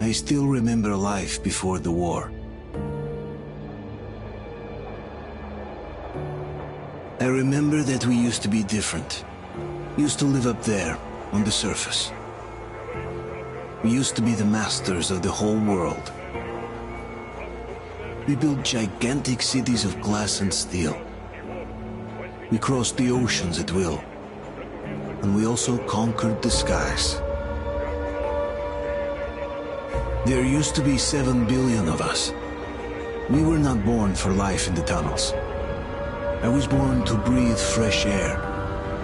I still remember life before the war. I remember that we used to be different. Used to live up there, on the surface. We used to be the masters of the whole world. We built gigantic cities of glass and steel. We crossed the oceans at will. And we also conquered the skies. There used to be 7 billion of us. We were not born for life in the tunnels. I was born to breathe fresh air,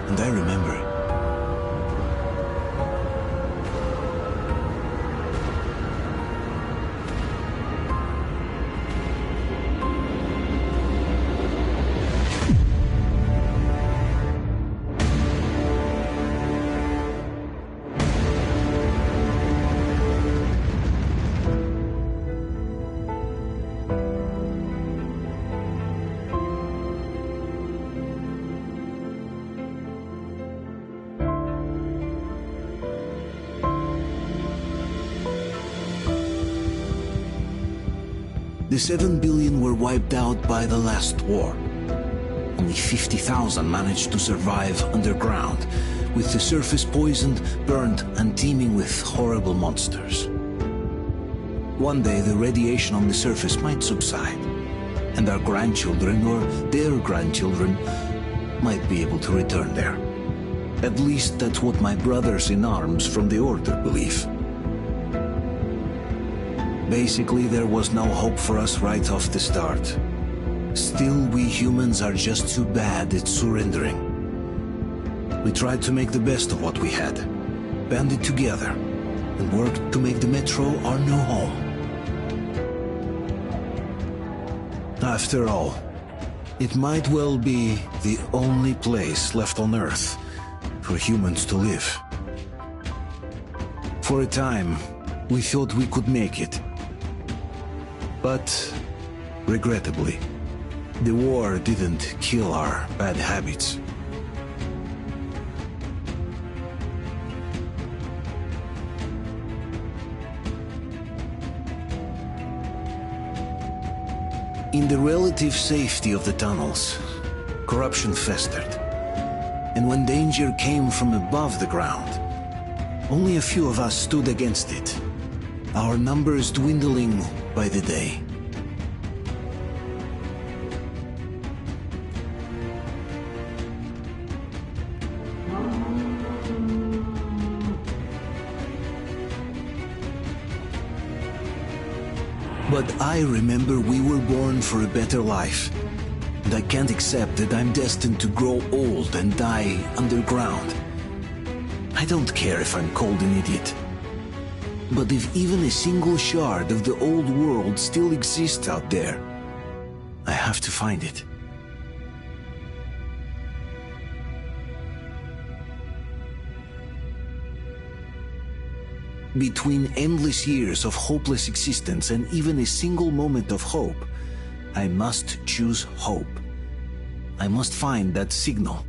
and I remember it. The 7 billion were wiped out by the last war. Only 50,000 managed to survive underground, with the surface poisoned, burned, and teeming with horrible monsters. One day the radiation on the surface might subside, and our grandchildren or their grandchildren might be able to return there. At least that's what my brothers in arms from the Order believe. Basically, there was no hope for us right off the start. Still, we humans are just too bad at surrendering. We tried to make the best of what we had, banded together, and worked to make the Metro our new home. After all, it might well be the only place left on Earth for humans to live. For a time, we thought we could make it. But, regrettably, the war didn't kill our bad habits. In the relative safety of the tunnels, corruption festered. And when danger came from above the ground, only a few of us stood against it, our numbers dwindling by the day. But I remember we were born for a better life, and I can't accept that I'm destined to grow old and die underground. I don't care if I'm called an idiot. But if even a single shard of the old world still exists out there, I have to find it. Between endless years of hopeless existence and even a single moment of hope, I must choose hope. I must find that signal.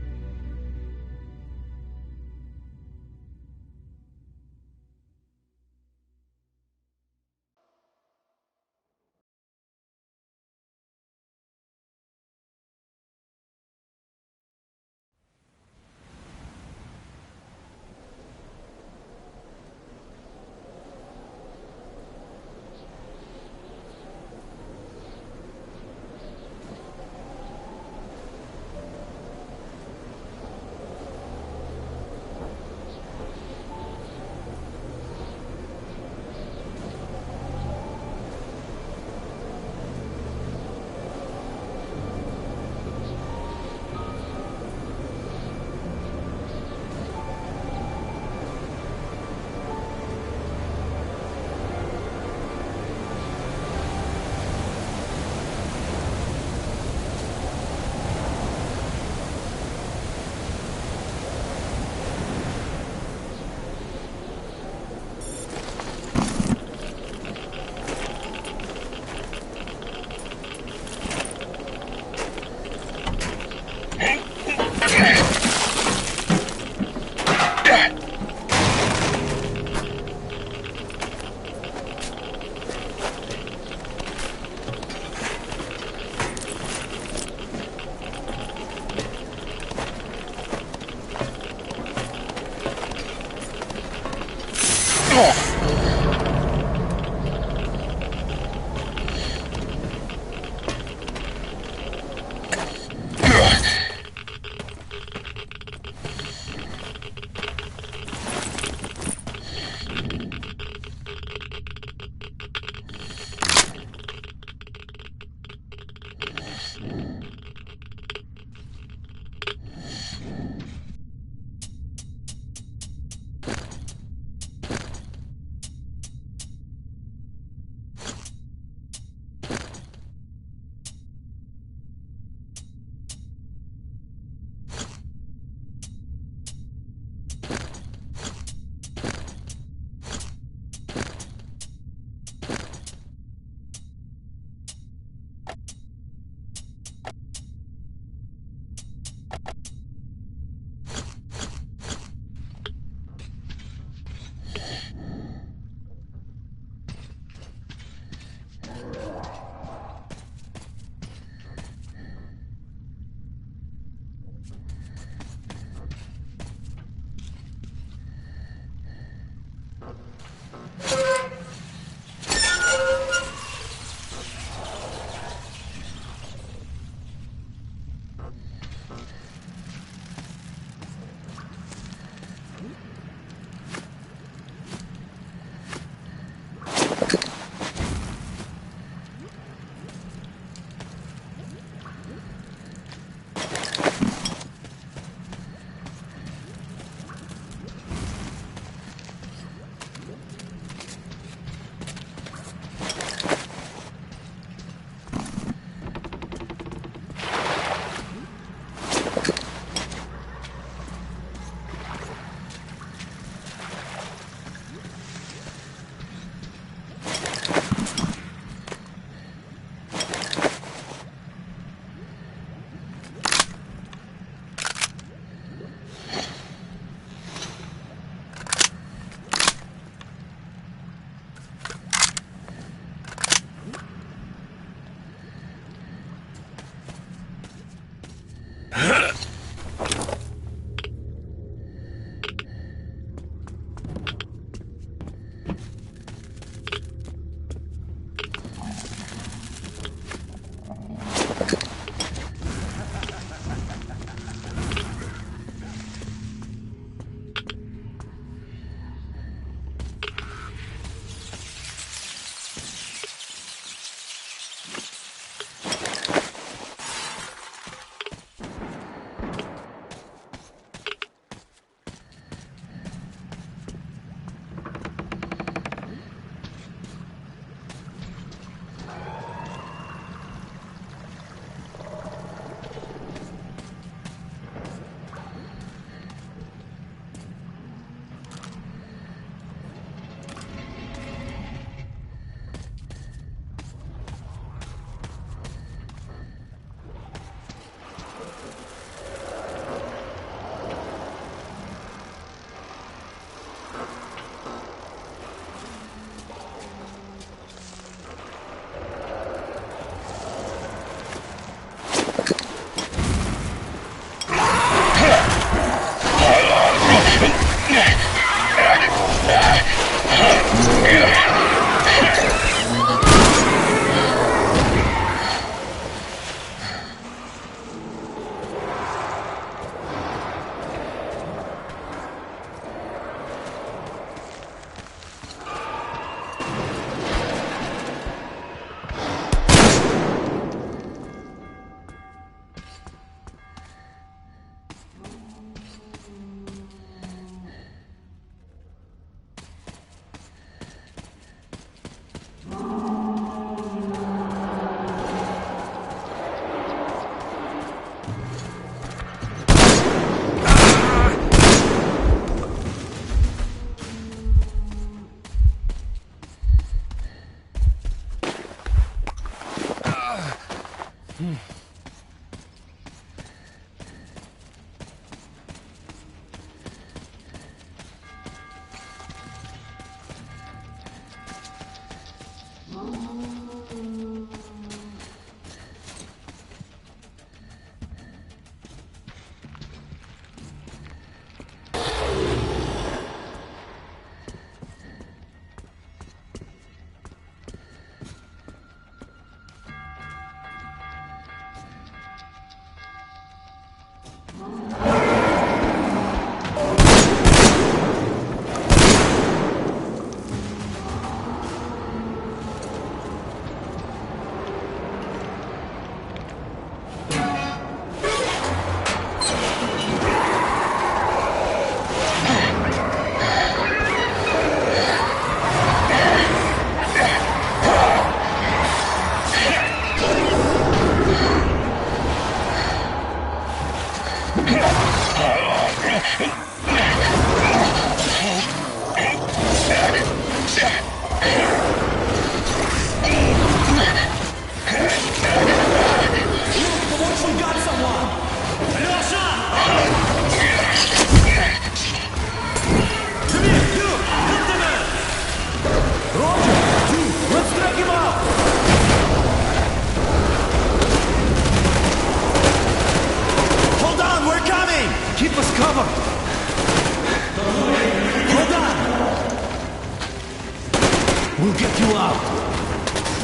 We'll get you out.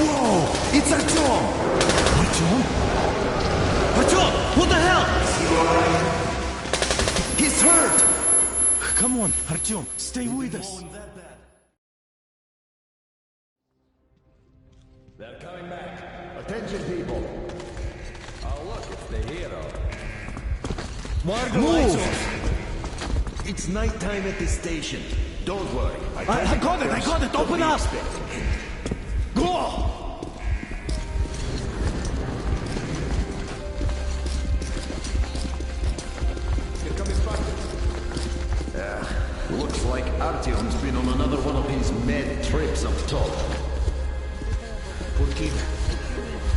Whoa! It's Artyom! Artyom? Artyom! What the hell? He's hurt! Come on, Artyom, stay with us. They're coming back. Attention, people. Oh, look, it's the hero. Move! It's nighttime at the station. Don't worry. I got it! Open up! Go! Here comes Spartan. Looks like Artyom's been on another one of his mad trips up top. Poor kid.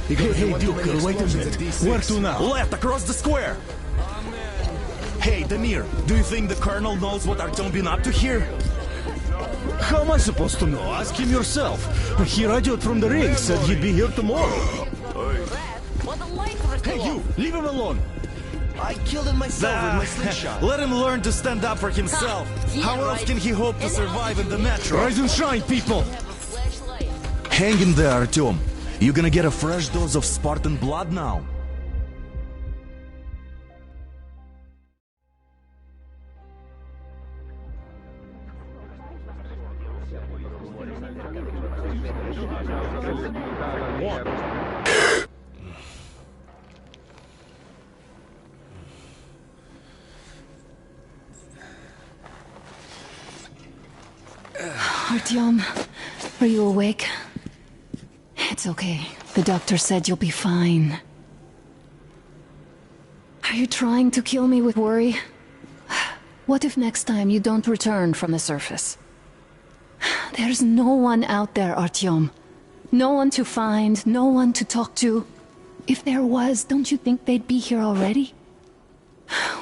Hey, Duke, wait a minute. Where to now? Left, across the square! Hey, Damir, do you think the Colonel knows what Artyom been up to here? How am I supposed to know? Ask him yourself. He radioed from the ring, said he'd be here tomorrow. Hey, you! Leave him alone! I killed him myself with my slingshot. Let him learn to stand up for himself. How else can he hope to survive in the metro? Rise and shine, people! Hang in there, Artyom. You're gonna get a fresh dose of Spartan blood now. Artyom, are you awake? It's okay. The doctor said you'll be fine. Are you trying to kill me with worry? What if next time you don't return from the surface? There's no one out there, Artyom. No one to find, no one to talk to. If there was, don't you think they'd be here already?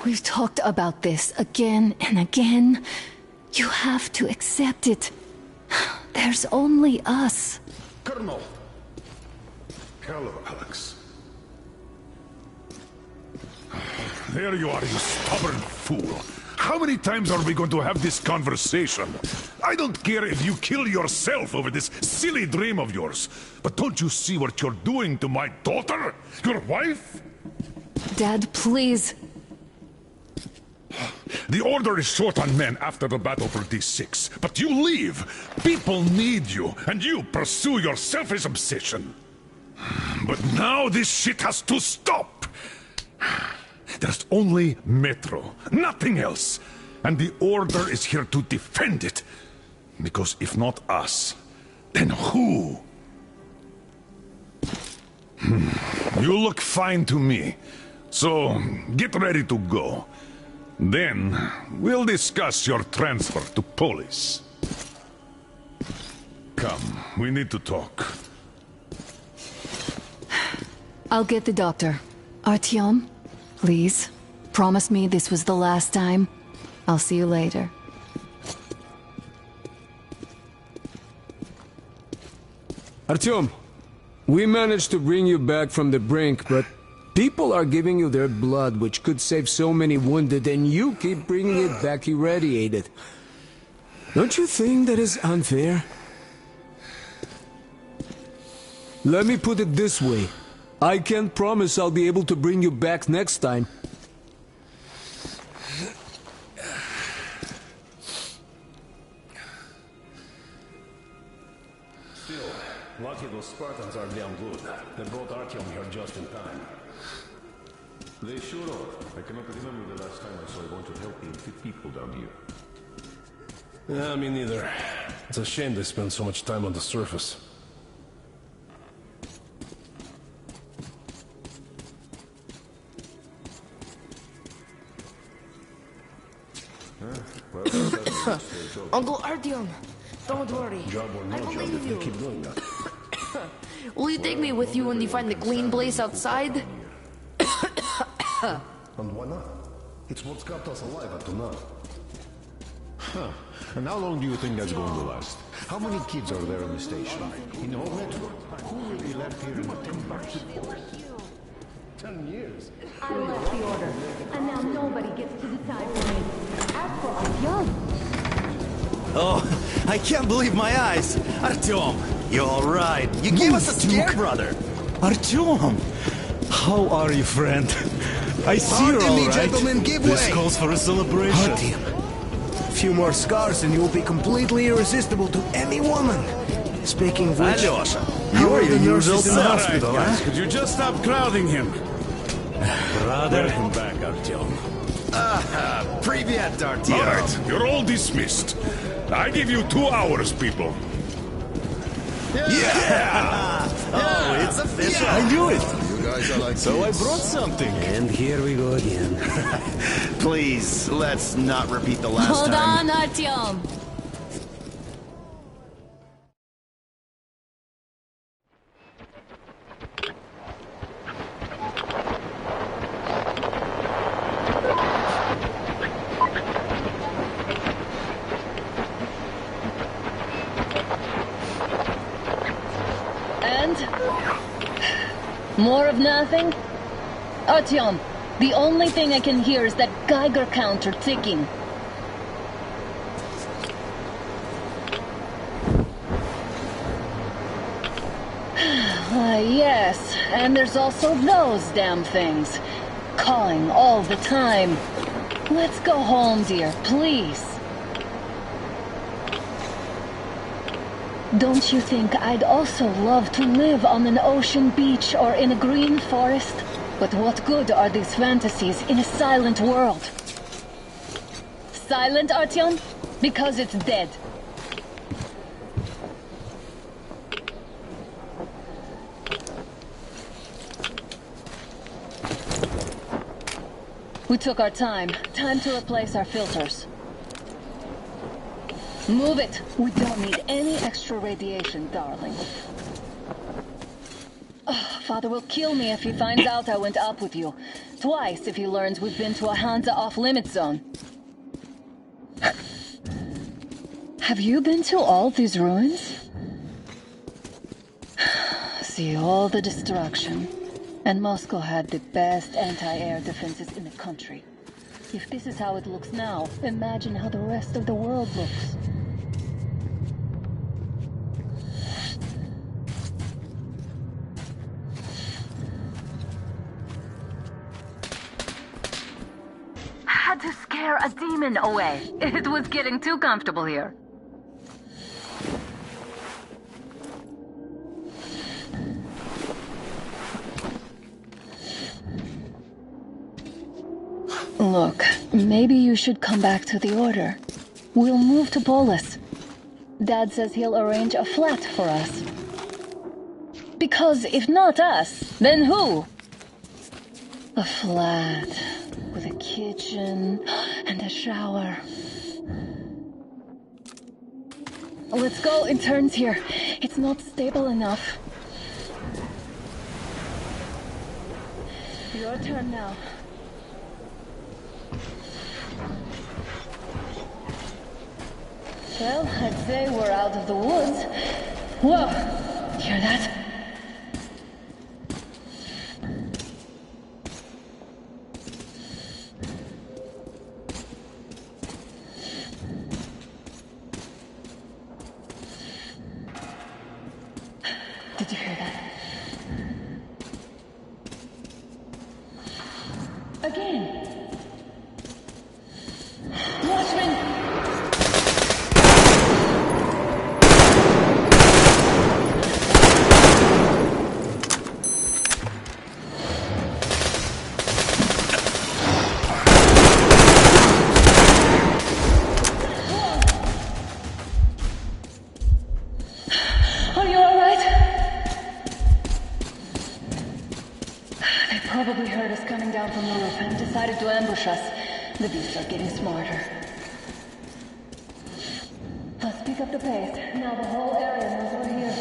We've talked about this again and again. You have to accept it. There's only us. Colonel! Hello, Alex. There you are, you stubborn fool. How many times are we going to have this conversation? I don't care if you kill yourself over this silly dream of yours. But don't you see what you're doing to my daughter? Your wife? Dad, please. The Order is short on men after the battle for D6, but you leave. People need you, and you pursue your selfish obsession. But now this shit has to stop. There's only Metro, nothing else. And the Order is here to defend it. Because if not us, then who? You look fine to me. So, get ready to go. Then, we'll discuss your transfer to Polis. Come, we need to talk. I'll get the doctor. Artyom, please, promise me this was the last time. I'll see you later. Artyom, we managed to bring you back from the brink, but people are giving you their blood, which could save so many wounded, and you keep bringing it back irradiated. Don't you think that is unfair? Let me put it this way. I can't promise I'll be able to bring you back next time. Still, lucky those Spartans are damn good. They brought Artyom here just in time. They sure are. I cannot remember the last time I saw a bunch of healthy and fit people down here. Yeah, me neither. It's a shame they spend so much time on the surface. Uncle Artyom, don't worry. Job or no I job believe if they you. keep doing that. Will you take me with you when you find the clean place outside? And why not? It's what's kept us alive up to now. Huh. And how long do you think that's going to last? How many kids are there in the station? In the whole Metro? Who will be left here in 10 years? 10 years? I left the Order, and now nobody gets to decide for me. As for Artyom, Oh, I can't believe my eyes. Artyom, you're all right. You gave us a scare, brother. Artyom! How are you, friend? I see you're Pardon me, all right. gentlemen, give This way. calls for a celebration. Artyom, a few more scars and you'll be completely irresistible to any woman. Speaking of which, Alyosha, how you're are your the usual nurses in the self. hospital, huh? Could you just stop crowding him? Brother. Welcome back, Artyom. Привет, All Artyom. right, you're all dismissed. I give you 2 hours, people. Yeah! Oh, it's official. I knew it! You guys are like So I brought something. And here we go again. Please, let's not repeat the last hold time. on, Artyom. And? More of nothing? Artyom, The only thing I can hear is that Geiger counter ticking. Yes, and there's also those damn things. Calling all the time. Let's go home, dear, please. Don't you think I'd also love to live on an ocean beach or in a green forest? But what good are these fantasies in a silent world? Silent, Artyom? Because it's dead. We took our time. Time to replace our filters. Move it! We don't need any extra radiation, darling. Father will kill me if he finds out I went up with you. Twice if he learns we've been to a Hansa off-limit zone. Have you been to all these ruins? See all the destruction. And Moscow had the best anti-air defenses in the country. If this is how it looks now, imagine how the rest of the world looks. Had to scare a demon away. It was getting too comfortable here. Look, maybe you should come back to the Order. We'll move to Polis. Dad says he'll arrange a flat for us. Because if not us, then who? A flat with a kitchen and a shower. Let's go in turns here. It's not stable enough. Your turn now. Well, I'd say we're out of the woods. Whoa! Hear that? Did you hear that? Again! Watchman! Probably heard us coming down from the roof and decided to ambush us. The beasts are getting smarter. Let's pick up the pace. Now the whole area knows we're here.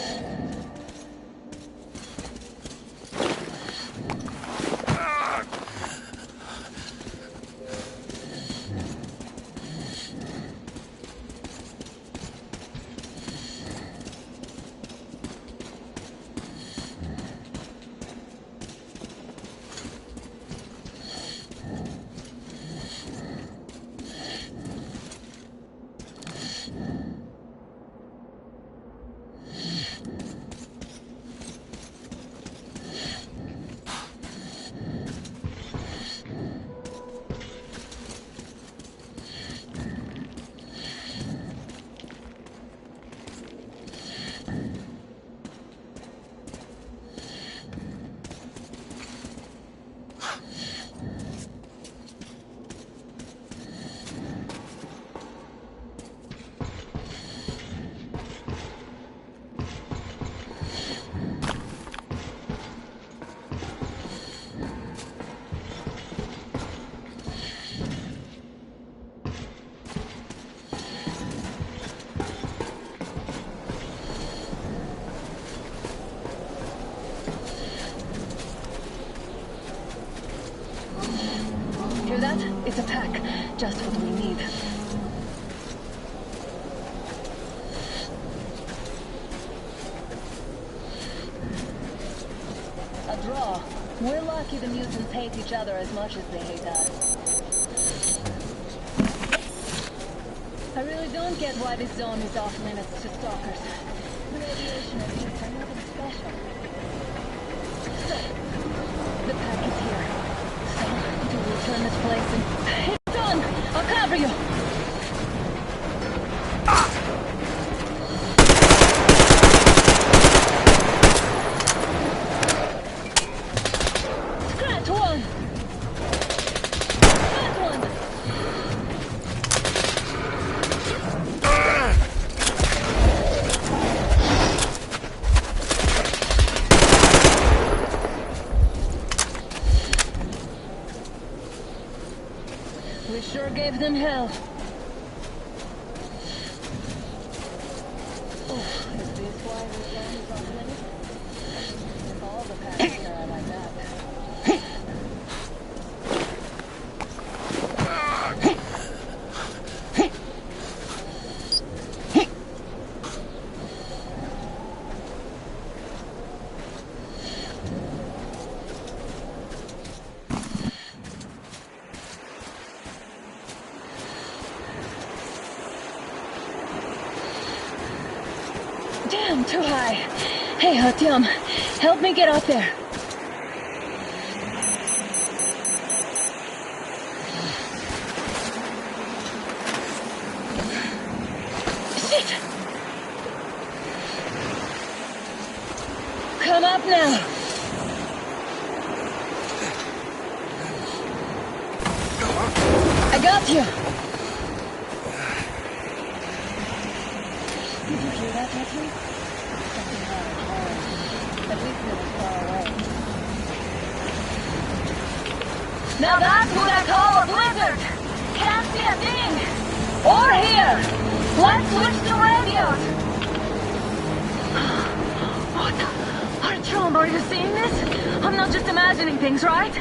Hear that? It's a pack. Just what we need. A draw. We're lucky the mutants hate each other as much as they hate us. I really don't get why this zone is off limits to stalkers. The radiation effects are nothing special. So, the pack is here. So, do we return this place and... It's on! I'll cover you! Scratch one! That one! We sure gave them hell. Oh, is this why the zone is off limits? If all the packs here are like that. Damn, too high. Hey, Artyom, help me get up there. Shit! Come up now. I got you. Did you hear that, Artyom? Something loud. At least it was far away. Now that's what I call a blizzard! Can't see a thing! Or hear! Let's switch to radios! What? Artyom, are you seeing this? I'm not just imagining things, right?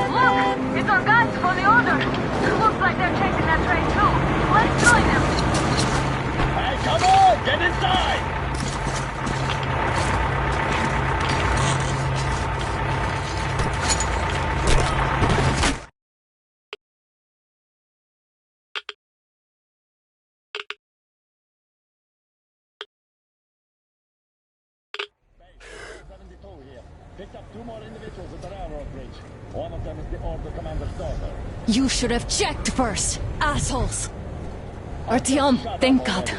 Look! It's our guys from the order! Looks like they're chasing that train too. Let's join them! Hey, come on! Get inside! Picked up 2 more individuals at the railroad bridge. One of them is the Order Commander's daughter. You should have checked first, assholes! Artyom, thank God.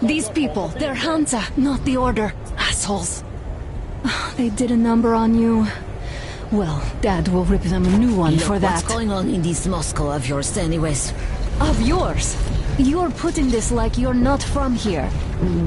These people, they're Hansa, not the Order. Assholes. They did a number on you. Well, Dad will rip them a new one for that. What's going on in this Moscow of yours anyways? Of yours? You're putting this like you're not from here.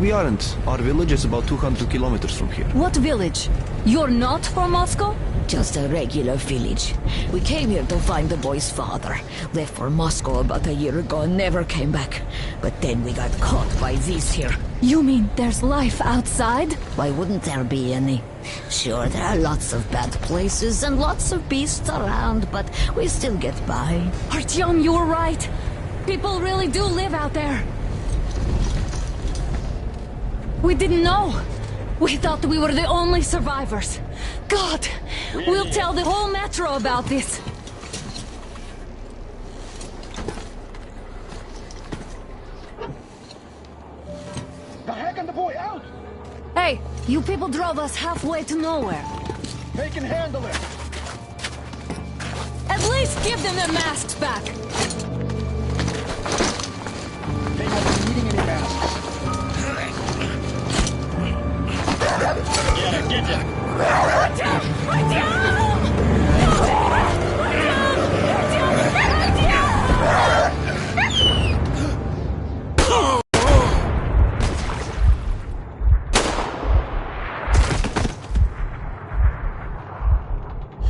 We aren't. Our village is about 200 kilometers from here. What village? You're not from Moscow? Just a regular village. We came here to find the boy's father. Left for Moscow about a year ago and never came back. But then we got caught by these here. You mean there's life outside? Why wouldn't there be any? Sure, there are lots of bad places and lots of beasts around, but we still get by. Artyom, you were right. People really do live out there. We didn't know. We thought we were the only survivors. God, we'll tell the whole metro about this. The heck and the boy out! Hey, you people drove us halfway to nowhere. They can handle it! At least give them their masks back. They won't be needing any masks. Get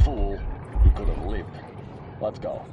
Fool, he could have lived. Let's go.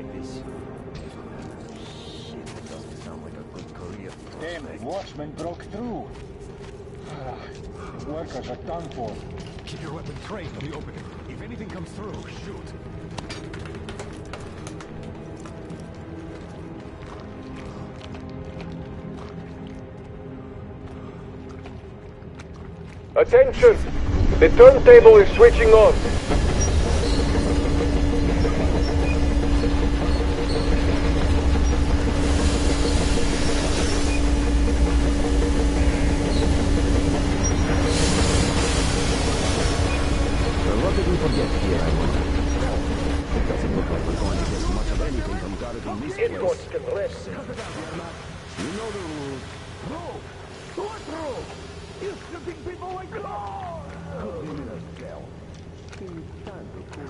like this. Shit, that doesn't sound like a good career. Damn it, watchman broke through. The workers are done for. Keep your weapon trained on the opening. If anything comes through, shoot. Attention! The turntable is switching on. What did we forget here, I wonder? It doesn't look like we're going to get much of anything from guarding this place. Escorts can rest. You know the rules. Rule! What rule? You're stripping people like clothes! Put him in a cell. He's time to cool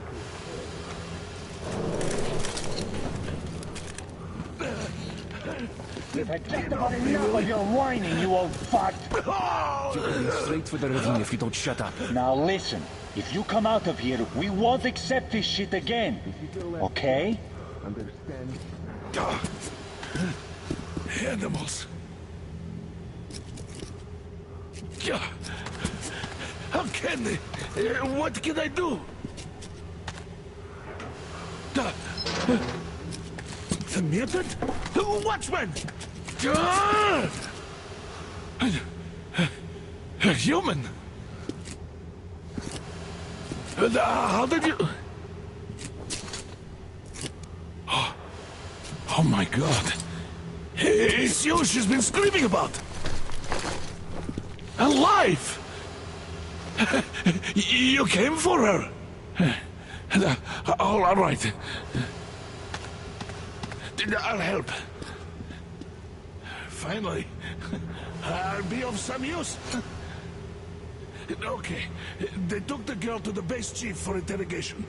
You've had just about enough of your whining, you old fart! You're going straight for the ravine if you don't shut up. Now listen, if you come out of here, we won't accept this shit again. Okay? Understand? Animals. How can they? What can I do? The mutant? Watchman! A human? How did you... Oh my God. It's you she's been screaming about. Alive! You came for her. All right. I'll help. Finally, I'll be of some use. Okay, they took the girl to the base chief for interrogation.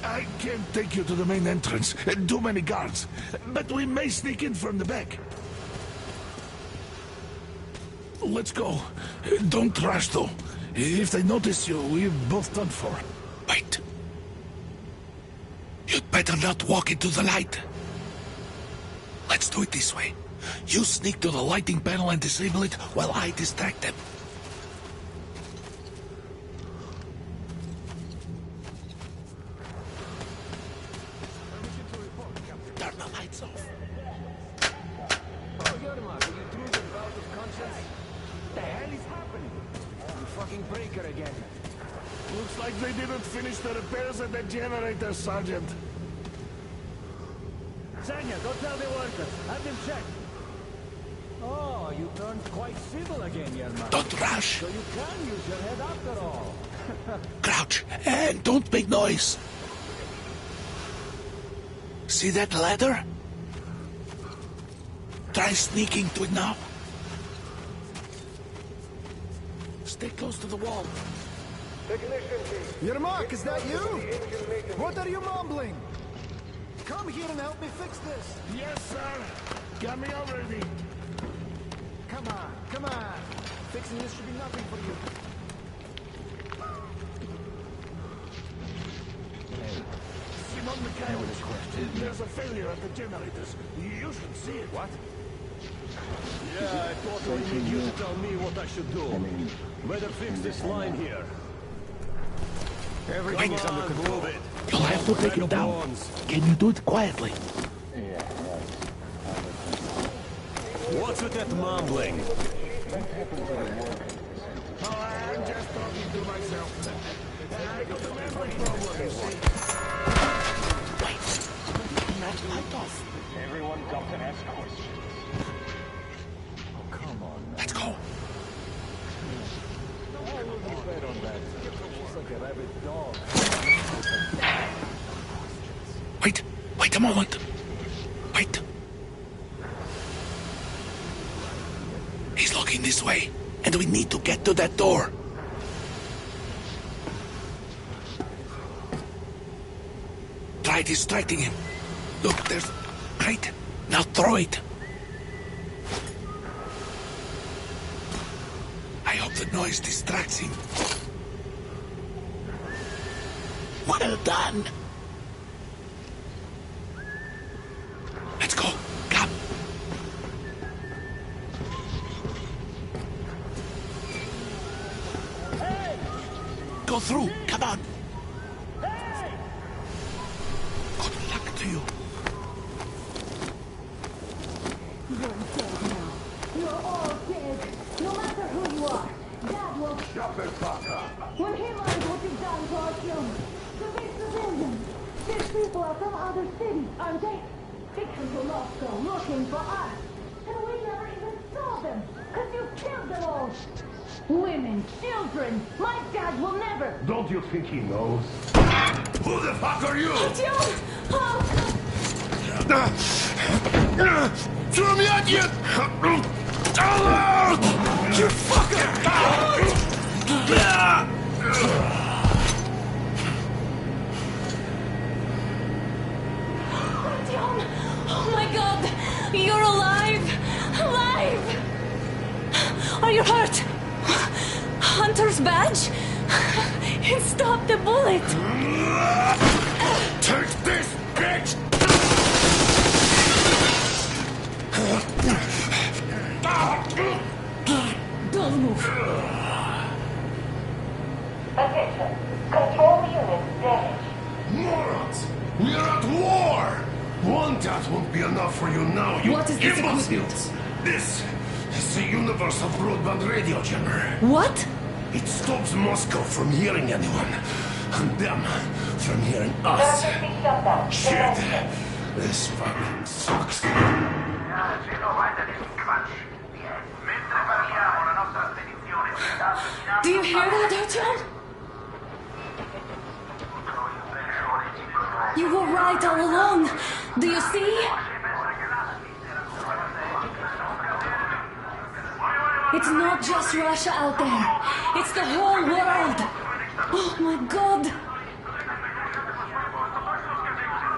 I can't take you to the main entrance. Too many guards. But we may sneak in from the back. Let's go. Don't rush, though. If they notice you, we're both done for. Wait. You'd better not walk into the light. Let's do it this way. You sneak to the lighting panel and disable it while I distract them. Turn the lights off. Oh, Yermak, are you through the bout of conscience? The hell is happening? You fucking breaker again. Looks like they didn't finish the repairs at the generator, Sergeant. Sanya, go tell the workers. Have them check. Oh, you turned quite civil again, Yermak. Don't rush. So you can use your head after all. Crouch and don't make noise. See that ladder? Try sneaking to it now. Stay close to the wall. Yermak, is that you? What are you mumbling? Come here and help me fix this. Yes, sir. Got me already. Come on, come on. Fixing this should be nothing for you. Simon Mikhailov, there's a failure at the generators. You should see it. What? Yeah, I thought I need you to tell me what I should do. Better fix this line here. Everything's Come under on, control. move it. You'll have to take it down. Can you do it quietly? What's with that mumbling? Oh, I'm just talking to myself. I got a memory problem, you see. Wait. Turn that light off. Everyone comes and asks questions. Oh, come on. Let's go. I wouldn't bet on that. It's like a rabid dog. Wait a moment. Wait. He's looking this way, and we need to get to that door. Try distracting him. Look, there's... Great. Now throw it. I hope the noise distracts him. Well done. go through. Come on. Good luck to you. You're dead now. You're all dead. No matter who you are, Dad will... Shut the fuck up. When he learns what you've done to our children, to big civilians, these people are from other cities, aren't they? They come to Moscow looking for us. And we never even saw them, because you killed them all. Women, children, my dad will never... Don't you think he knows? Who the fuck are you? Артём! Throw me at you! You fucker! Артём! Oh my god! You're alive! Alive! Are you hurt? Hunter's badge? It stopped the bullet! Take this, bitch! Don't move. Attention. Control units damaged. Morons! We are at war! One death won't be enough for you now, you What is this imbeciles! This is the universal broadband radio jammer. What? It stops Moscow from hearing anyone, and them from hearing us. Emergency shutdown. Shit! This fucking sucks. Do you hear that, Artyom? You were right all along. Do you see? It's not just Russia out there. It's the whole world. Oh my God.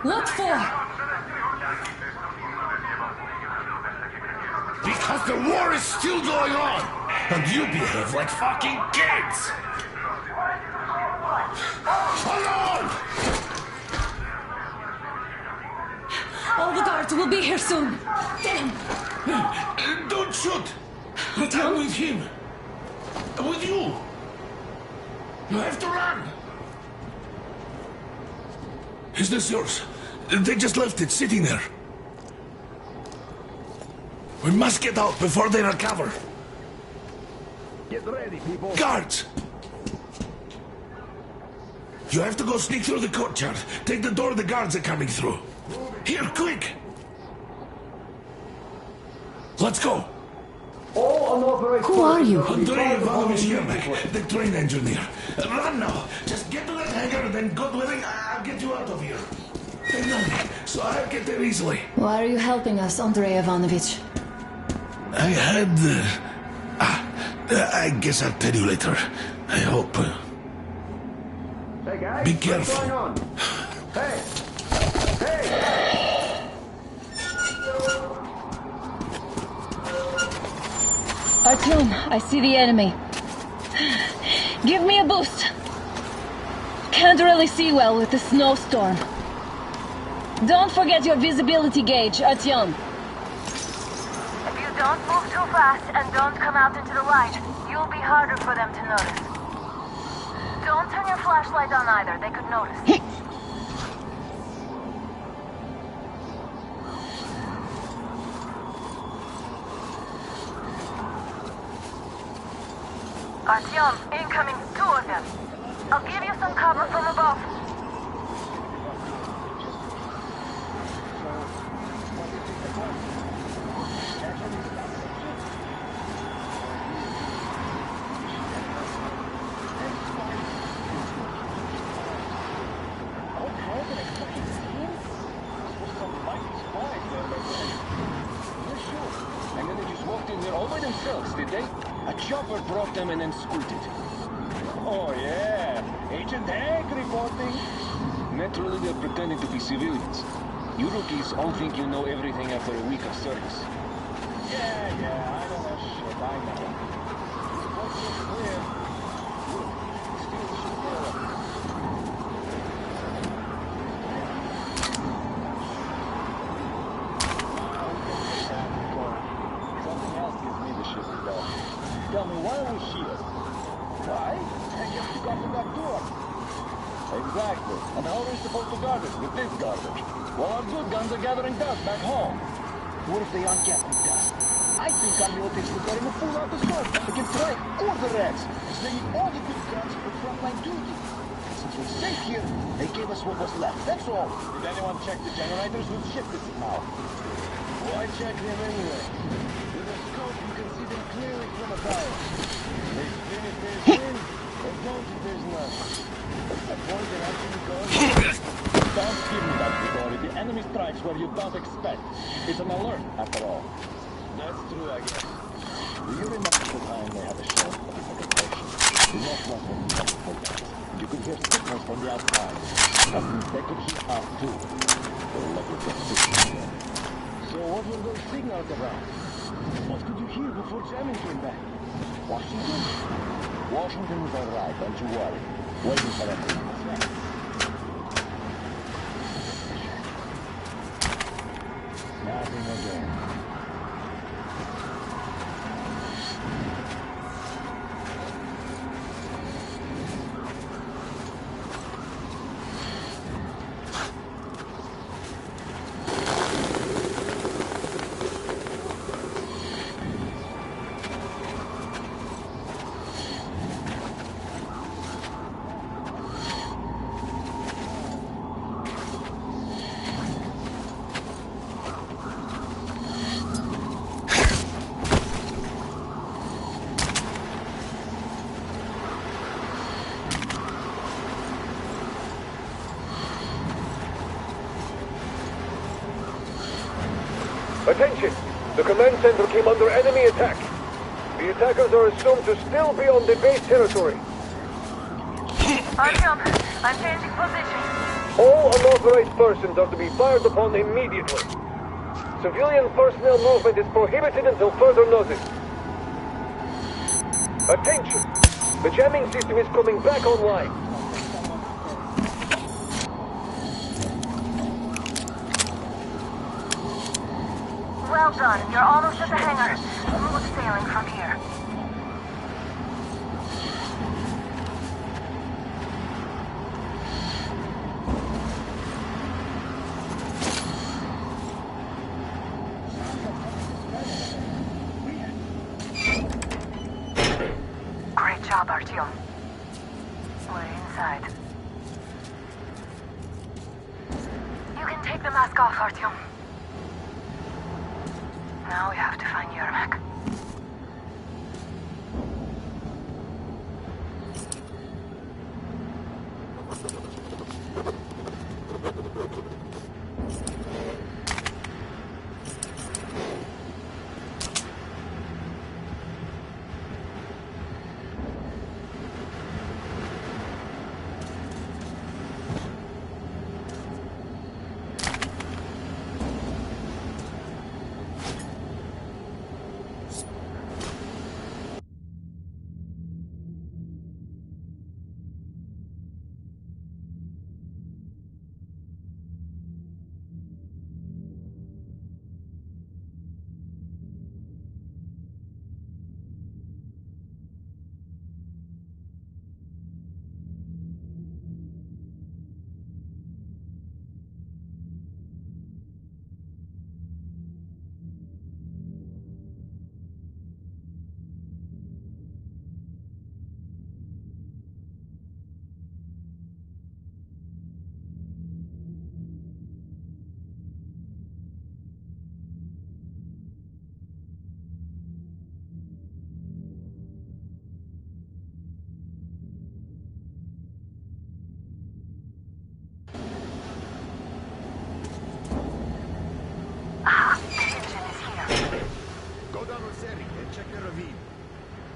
What for? Because the war is still going on, and you behave like fucking kids! Alone! All the guards will be here soon. Damn. Don't shoot! I'm with him. With you. You have to run. Is this yours? They just left it sitting there. We must get out before they recover. Get ready, people. Guards! You have to go sneak through the courtyard. Take the door the guards are coming through. Here, quick! Let's go. Who are you? Andrei Ivanovich Yermak, the train engineer. Run now. Just get to that hangar, then God willing, I'll get you out of here. They know me, so I'll get there easily. Why are you helping us, Andrei Ivanovich? I had... I guess I'll tell you later. I hope. Hey guys, Be careful. what's going on? Hey! Hey! Artyom, I see the enemy. Give me a boost. Can't really see well with the snowstorm. Don't forget your visibility gauge, Artyom. If you don't move too fast and don't come out into the light, you'll be harder for them to notice. Don't turn your flashlight on either, they could notice. Artyom, incoming, 2 of them. I'll give you some cover from above. And then they just walked in there all by themselves, did they? A chopper brought them and then scooted. Oh yeah, Agent Hank reporting. Naturally they're pretending to be civilians. You rookies all think you know everything after a week of service. Yeah, I know that shit, I know. Once it's clear, still should get up. Something else gives me the shit though. Tell me, why are we here? Why? I guess you got the back door. Exactly. And how are we supposed to guard it with this garbage? Well, our good guns are gathering dust back home. What if they aren't gathering dust? I think our military's preparing to pull out the sword against the right or the reds. They need all the good guns for frontline duty. Since we're safe here, they gave us what was left. That's all. Did anyone check the generators? We've shifted it now. Why check them anyway? With a scope, you can see them clearly from above. They spin if there's wind, or don't if there's none. A point that actually goes... Don't give me that, Vittori. The enemy strikes where you don't expect. It's an alert, after all. That's true, I guess. Do you remember the time they had a shot at the second station? The Northwest was just for that. You could hear signals from the outside. That means they could hear us too. They'll let you get signals. So what were those signals about? What could you hear before jamming came back? Washington? Washington was alright, don't you worry. Waiting for everything. Nothing again. Attention! The command center came under enemy attack. The attackers are assumed to still be on the base territory. Artyom, I'm changing position. All unauthorized persons are to be fired upon immediately. Civilian personnel movement is prohibited until further notice. Attention! The jamming system is coming back online. Well done. You're almost at the hangar. Smooth sailing from here. Great job, Artyom. We're inside. You can take the mask off, Artyom. Now we have to find Yermak.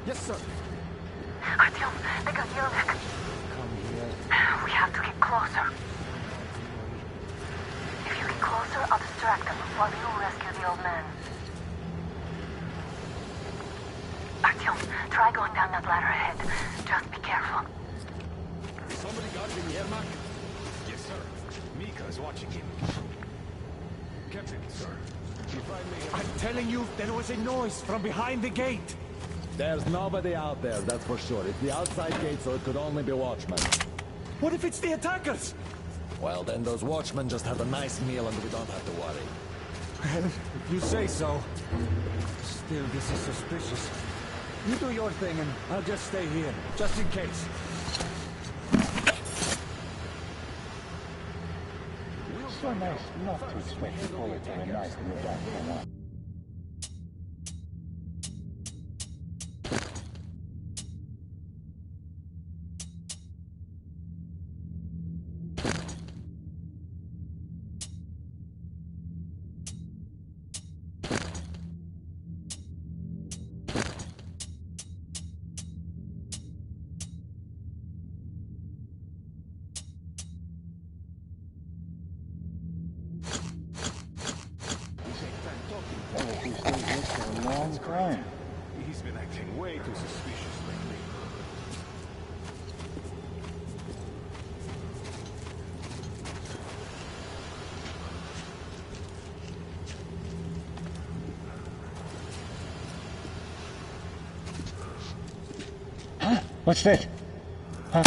Yes, sir. Artyom, they got Yermak. Come here. We have to get closer. If you get closer, I'll distract them while you rescue the old man. Artyom, try going down that ladder ahead. Just be careful. Somebody guarding Yermak? Yes, sir. Mika is watching him. Captain, sir. I'm telling you, there was a noise from behind the gate. There's nobody out there, that's for sure. It's the outside gate, so it could only be watchmen. What if it's the attackers? Well, then those watchmen just had a nice meal and we don't have to worry. If you say so. Still, this is suspicious. You do your thing and I'll just stay here, just in case. So nice not to expect a bullet or a knife in the dark for one. He's been acting way too suspicious lately. Huh? What's that? Huh?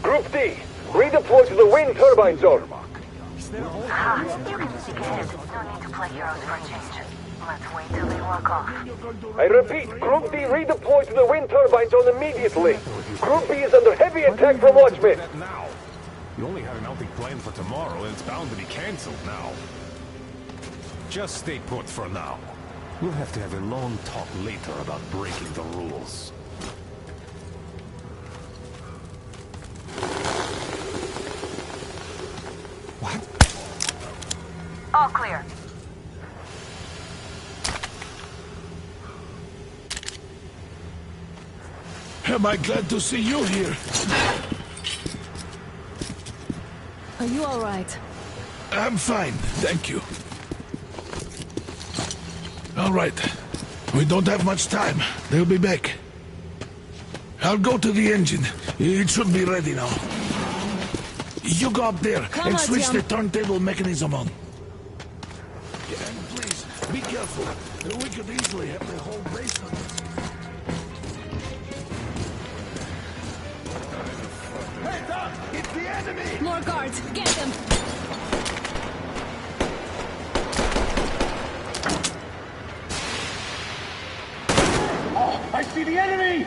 Group D, redeploy to the wind turbine zone. You can speak ahead. No need to play heroes for a change. Let's wait till they walk off. I repeat, Group D redeploy to the wind turbine zone immediately. Group B is under heavy attack from watchmen. Now. You only had an outing planned for tomorrow, and it's bound to be cancelled now. Just stay put for now. We'll have to have a long talk later about breaking the rules. All clear. Am I glad to see you here? Are you all right? I'm fine, thank you. All right. We don't have much time. They'll be back. I'll go to the engine. It should be ready now. You go up there and switch the turntable mechanism on. And please, be careful. We could easily have the whole base on us. Hey, Doc! It's the enemy! More guards! Get them! Oh, I see the enemy!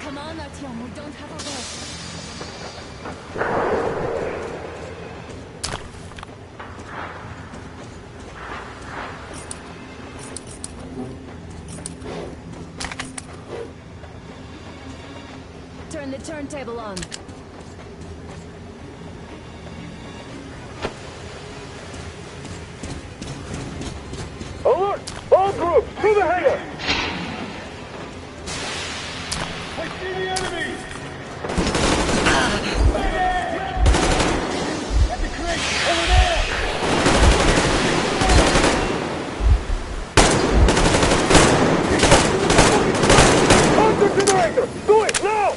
Come on, Artyom, we don't have a rest. Turn the turntable on. Alert! All groups, to the hangar! I see the enemy! At the crate! Over there! Counter generator! Do it now!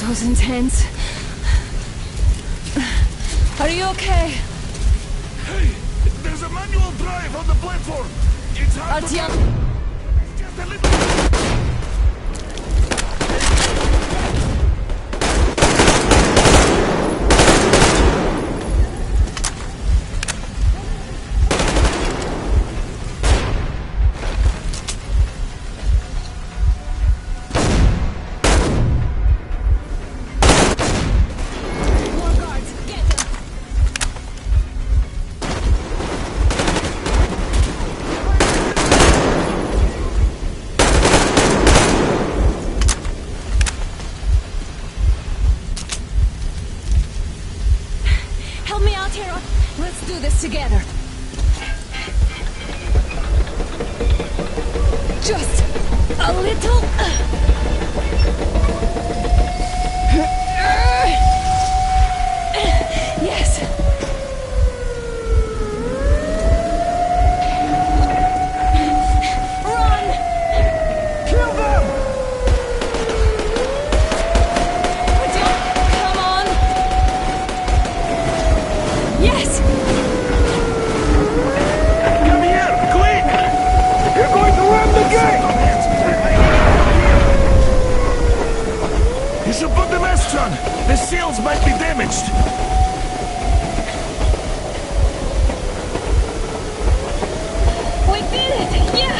was intense. Are you okay? Hey, there's a manual drive on the platform. It's hard to... Just a little... Let's do this together. Just a little... Yes. Run! Kill them! Come on! Yes! Come here, quick! You're going to ram the gate! You should put the mask on. The seals might be damaged. We did it! Yeah!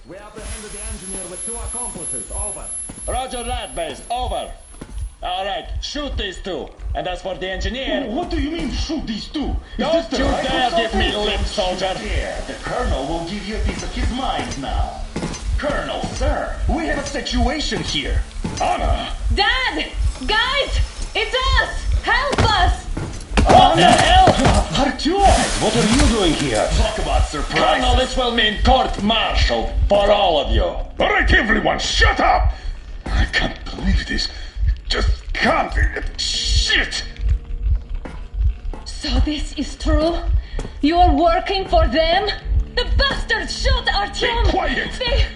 We apprehended the engineer with 2 accomplices. Over. Roger that, Base. Over. All right, shoot these 2. And as for the engineer... What do you mean, shoot these 2? Don't you dare give me lip, soldier! Here, the Colonel will give you a piece of his mind now. Colonel, sir, we have a situation here. Anna! Dad! Guys! It's us! Help us! What the hell? Artyom! What are you doing here? Talk about surprise. Colonel, this will mean court-martial for all of you. All right, everyone, shut up! I can't believe this. Just can't. Shit! So this is true? You're working for them? The bastards shot Artyom! Be quiet!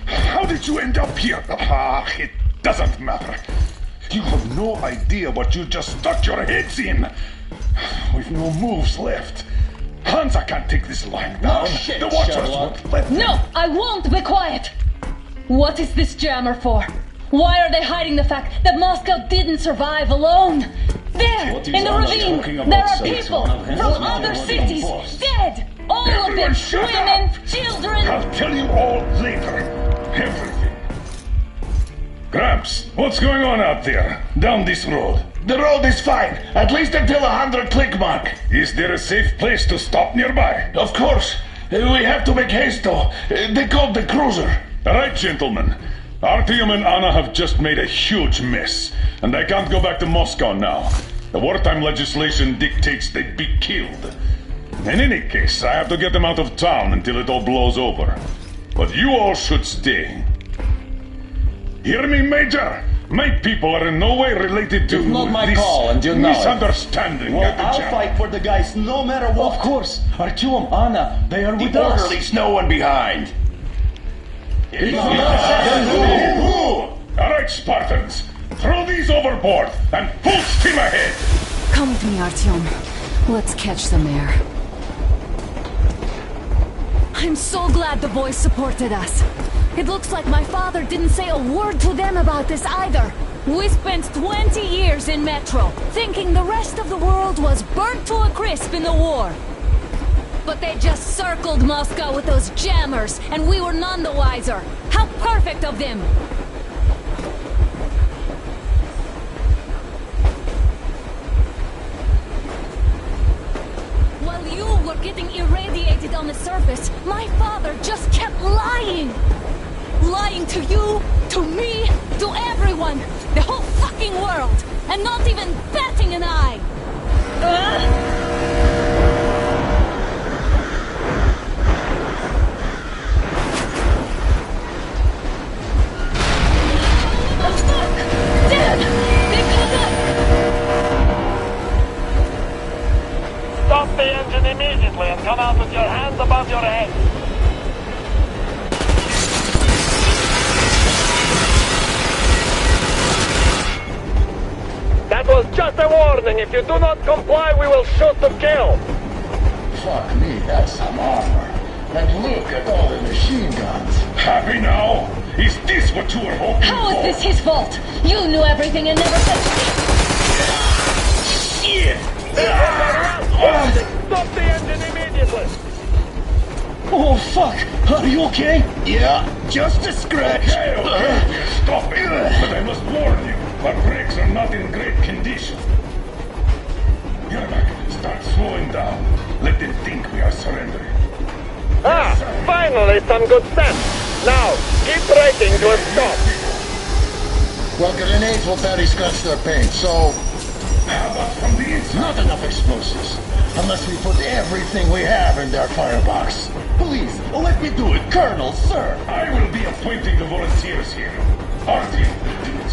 How did you end up here? It doesn't matter. You have no idea what you just stuck your heads in. We've no moves left. Hansa can't take this lying down. shit, The Watchers Sherlock. won't let them. No, I won't be quiet! What is this jammer for? Why are they hiding the fact that Moscow didn't survive alone? There, What is in the Anna ravine, talking about, there are sir? people It's one of from his other manual cities, reports. dead! All of them, Everyone shut women, up. children! I'll tell you all later. Everything. Gramps, what's going on out there? Down this road? The road is fine, at least until 100 click mark. Is there a safe place to stop nearby? Of course. We have to make haste though. They called the cruiser. All right, gentlemen. Artyom and Anna have just made a huge mess, and they can't go back to Moscow now. The wartime legislation dictates they be killed. In any case, I have to get them out of town until it all blows over. But you all should stay. Hear me, Major? My people are in no way related to It's not my this call, and you know it. misunderstanding at the I'll jam. fight for the guys no matter what. Of course. Artyom, Anna, they are with The us. orderlies, no one behind. All right, Spartans. Throw these overboard and full steam ahead. Come with me, Artyom. Let's catch the mayor. I'm so glad the boys supported us. It looks like my father didn't say a word to them about this either. We spent 20 years in Metro, thinking the rest of the world was burnt to a crisp in the war. But they just circled Moscow with those jammers, and we were none the wiser. How perfect of them! While you were getting irradiated on the surface, my father just kept lying! Lying to you, to me, to everyone! The whole fucking world! And not even batting an eye! Just a warning, if you do not comply, we will shoot to kill. Fuck me, that's some armor. And look at all the machine guns. Happy now? Is this what you were hoping How for? is this his fault? You knew everything and never said Shit! Stop the engine immediately! Oh, fuck! Are you okay? Yeah, just a scratch. Okay, stop it! But I must warn you, our brakes are not in great condition. Yermak, start slowing down. Let them think we are surrendering. Ah, finally some good sense. Now, keep braking to a stop. Well, grenades will barely scratch their paint, so... How about from the inside? Not enough explosives. Unless we put everything we have in their firebox. Please, let me do it, Colonel, sir. I will be appointing the volunteers here. Artyom will do it.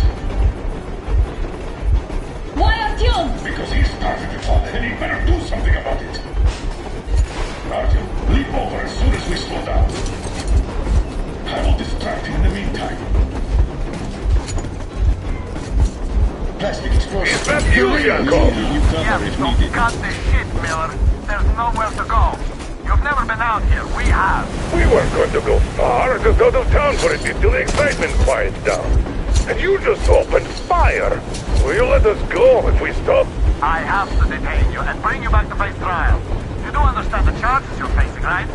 Why Artyom? Because he started it all, and he better do something about it. Artyom, leap over as soon as we slow down. I will distract him in the meantime. Plastic explosive. Is that you, Yakov? You cover if needed. Cut the shit, Miller. There's nowhere to go. You've never been out here. We have. We weren't going to go far, just out of town for a bit till the excitement quiets down. And you just opened fire. Will you let us go if we stop? I have to detain you and bring you back to face trial. You do understand the charges you're facing, right?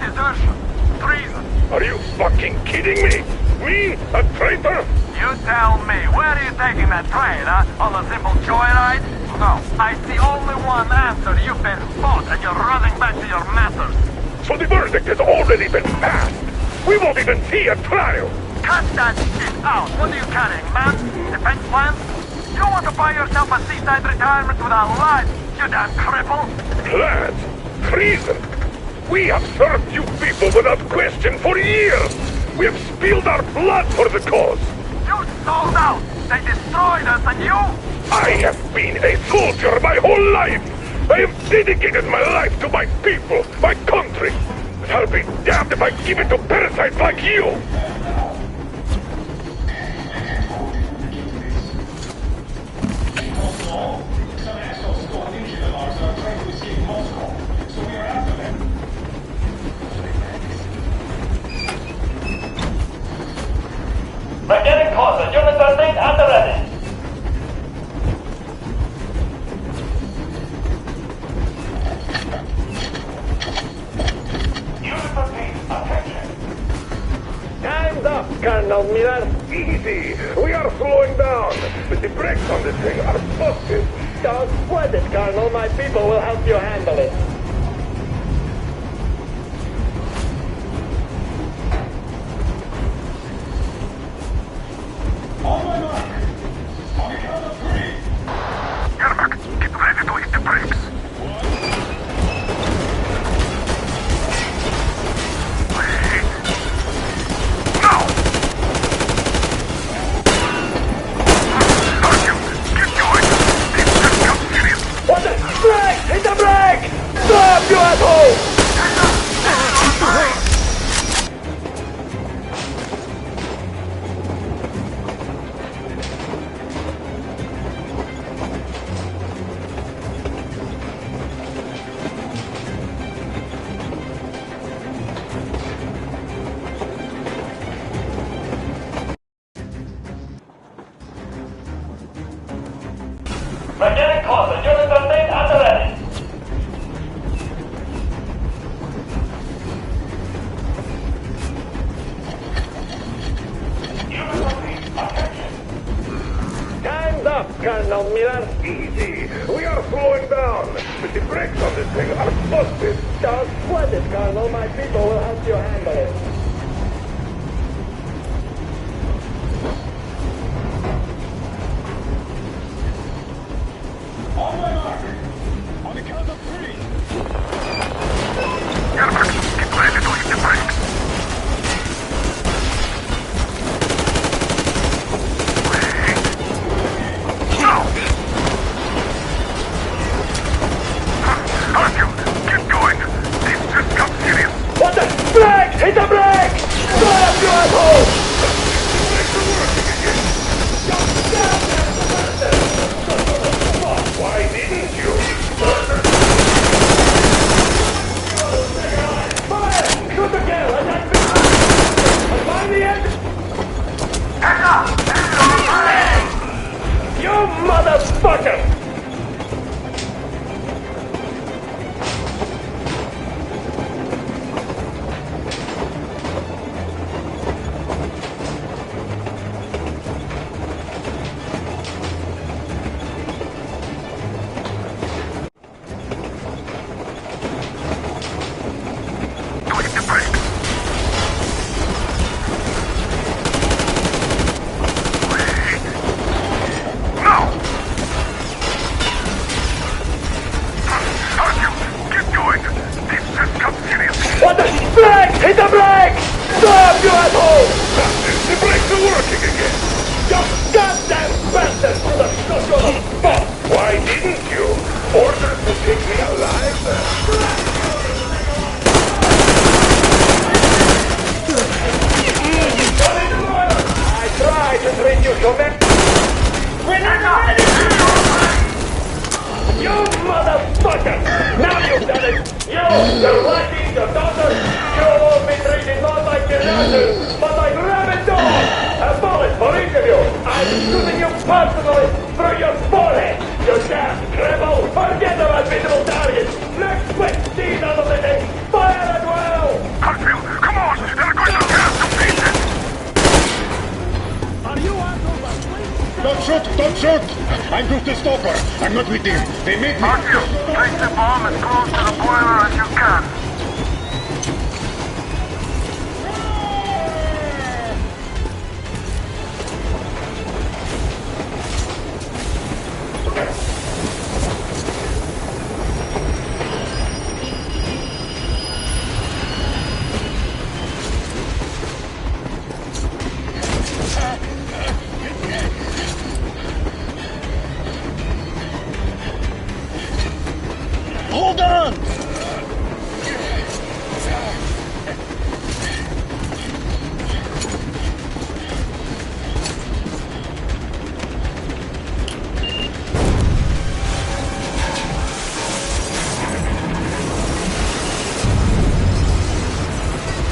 Desertion. Treason. Are you fucking kidding me? Me? A traitor? You tell me, where are you taking that train, huh? On a simple joyride? No, I see only one answer. You've been fought and you're running back to your masters. So the verdict has already been passed. We won't even see a trial. Cut that shit out. What are you carrying, man? Defense plans? You want to buy yourself a seaside retirement without life, you damn cripple? Plans? Treason? We have served you people without question for years. We have spilled our blood for the cause. You sold out. They destroyed us and you? I have been a soldier my whole life. I have dedicated my life to my people, my country. And I'll be damned if I give it to parasites like you. Some assholes stole an engine of ours and are trying to escape Moscow. So we are after them. Mechanic Closet, Unit 13 at the ready. Unit 13, attention. Time's up, Colonel Miller. Easy. We are slowing down. But the brakes on this thing are busted. Don't sweat it, Colonel. My people will help you handle it. On my mark. On the count of 3. Yermak, get ready to hit the brakes. What the? Brake! Hit the brake! Stop, you asshole! Mechanic Closet, Unit 13 at the ready. Time's up, Colonel Miller. Easy. We are slowing down. But the brakes on this thing are busted. Don't sweat it, Colonel. My people will help you handle it. On my mark. On the count of 3. Yermak, get ready to hit the brakes. Artyom, get going. This just got serious. What the? Brake! Hit the brake! motherfucker! Hit the brake! Stop, you asshole! The brakes are working again! You goddamn bastard! To the stuff on the spot! Why didn't you? Orders to take me alive? I tried to treat you so bad. We're not ready! You motherfucker! Now you've done it! You, the lucky, the daughter, you won't be treated not like your daughters, but like rabid dogs! A bullet for each of you! I'm shooting you personally through your forehead! You damn rebel! Forget about visible targets! Next quick, these out of the day! Fire at will! Hartfield, come on! They're going to tear us to pieces! Are you Arthur Wesley? Don't shoot! Don't shoot! I'm just a stalker. I'm not with them. They made me... Hartfield, place the bomb as close to the boiler as you can. Hold on!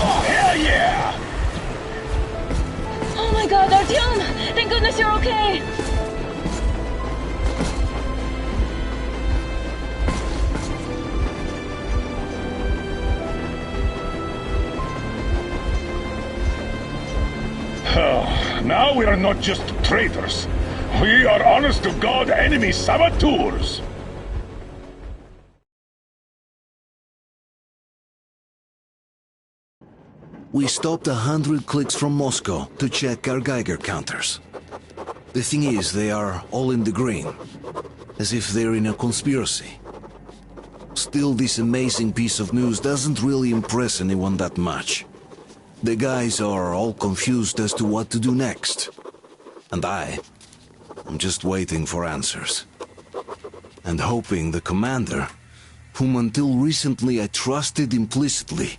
Oh, hell yeah! Oh my god, Artyom! Thank goodness you're okay! Now we are not just traitors. We are honest-to-God enemy saboteurs. We stopped 100 clicks from Moscow to check our Geiger counters. The thing is, they are all in the green, as if they're in a conspiracy. Still, this amazing piece of news doesn't really impress anyone that much. The guys are all confused as to what to do next. And I'm just waiting for answers. And hoping the commander, whom until recently I trusted implicitly,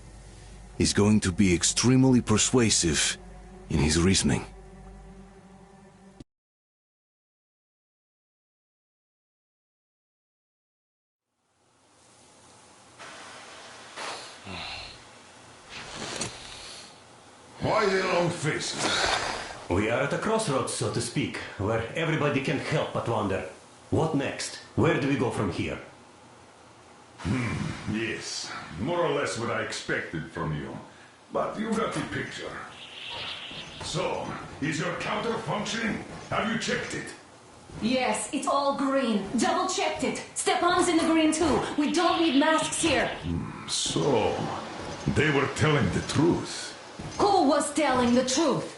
is going to be extremely persuasive in his reasoning. Why the long faces? We are at a crossroads, so to speak, where everybody can help but wonder. What next? Where do we go from here? Yes, more or less what I expected from you. But you got the picture. So, is your counter functioning? Have you checked it? Yes, it's all green. Double-checked it. Stepan's in the green too. We don't need masks here. So, they were telling the truth. Who was telling the truth?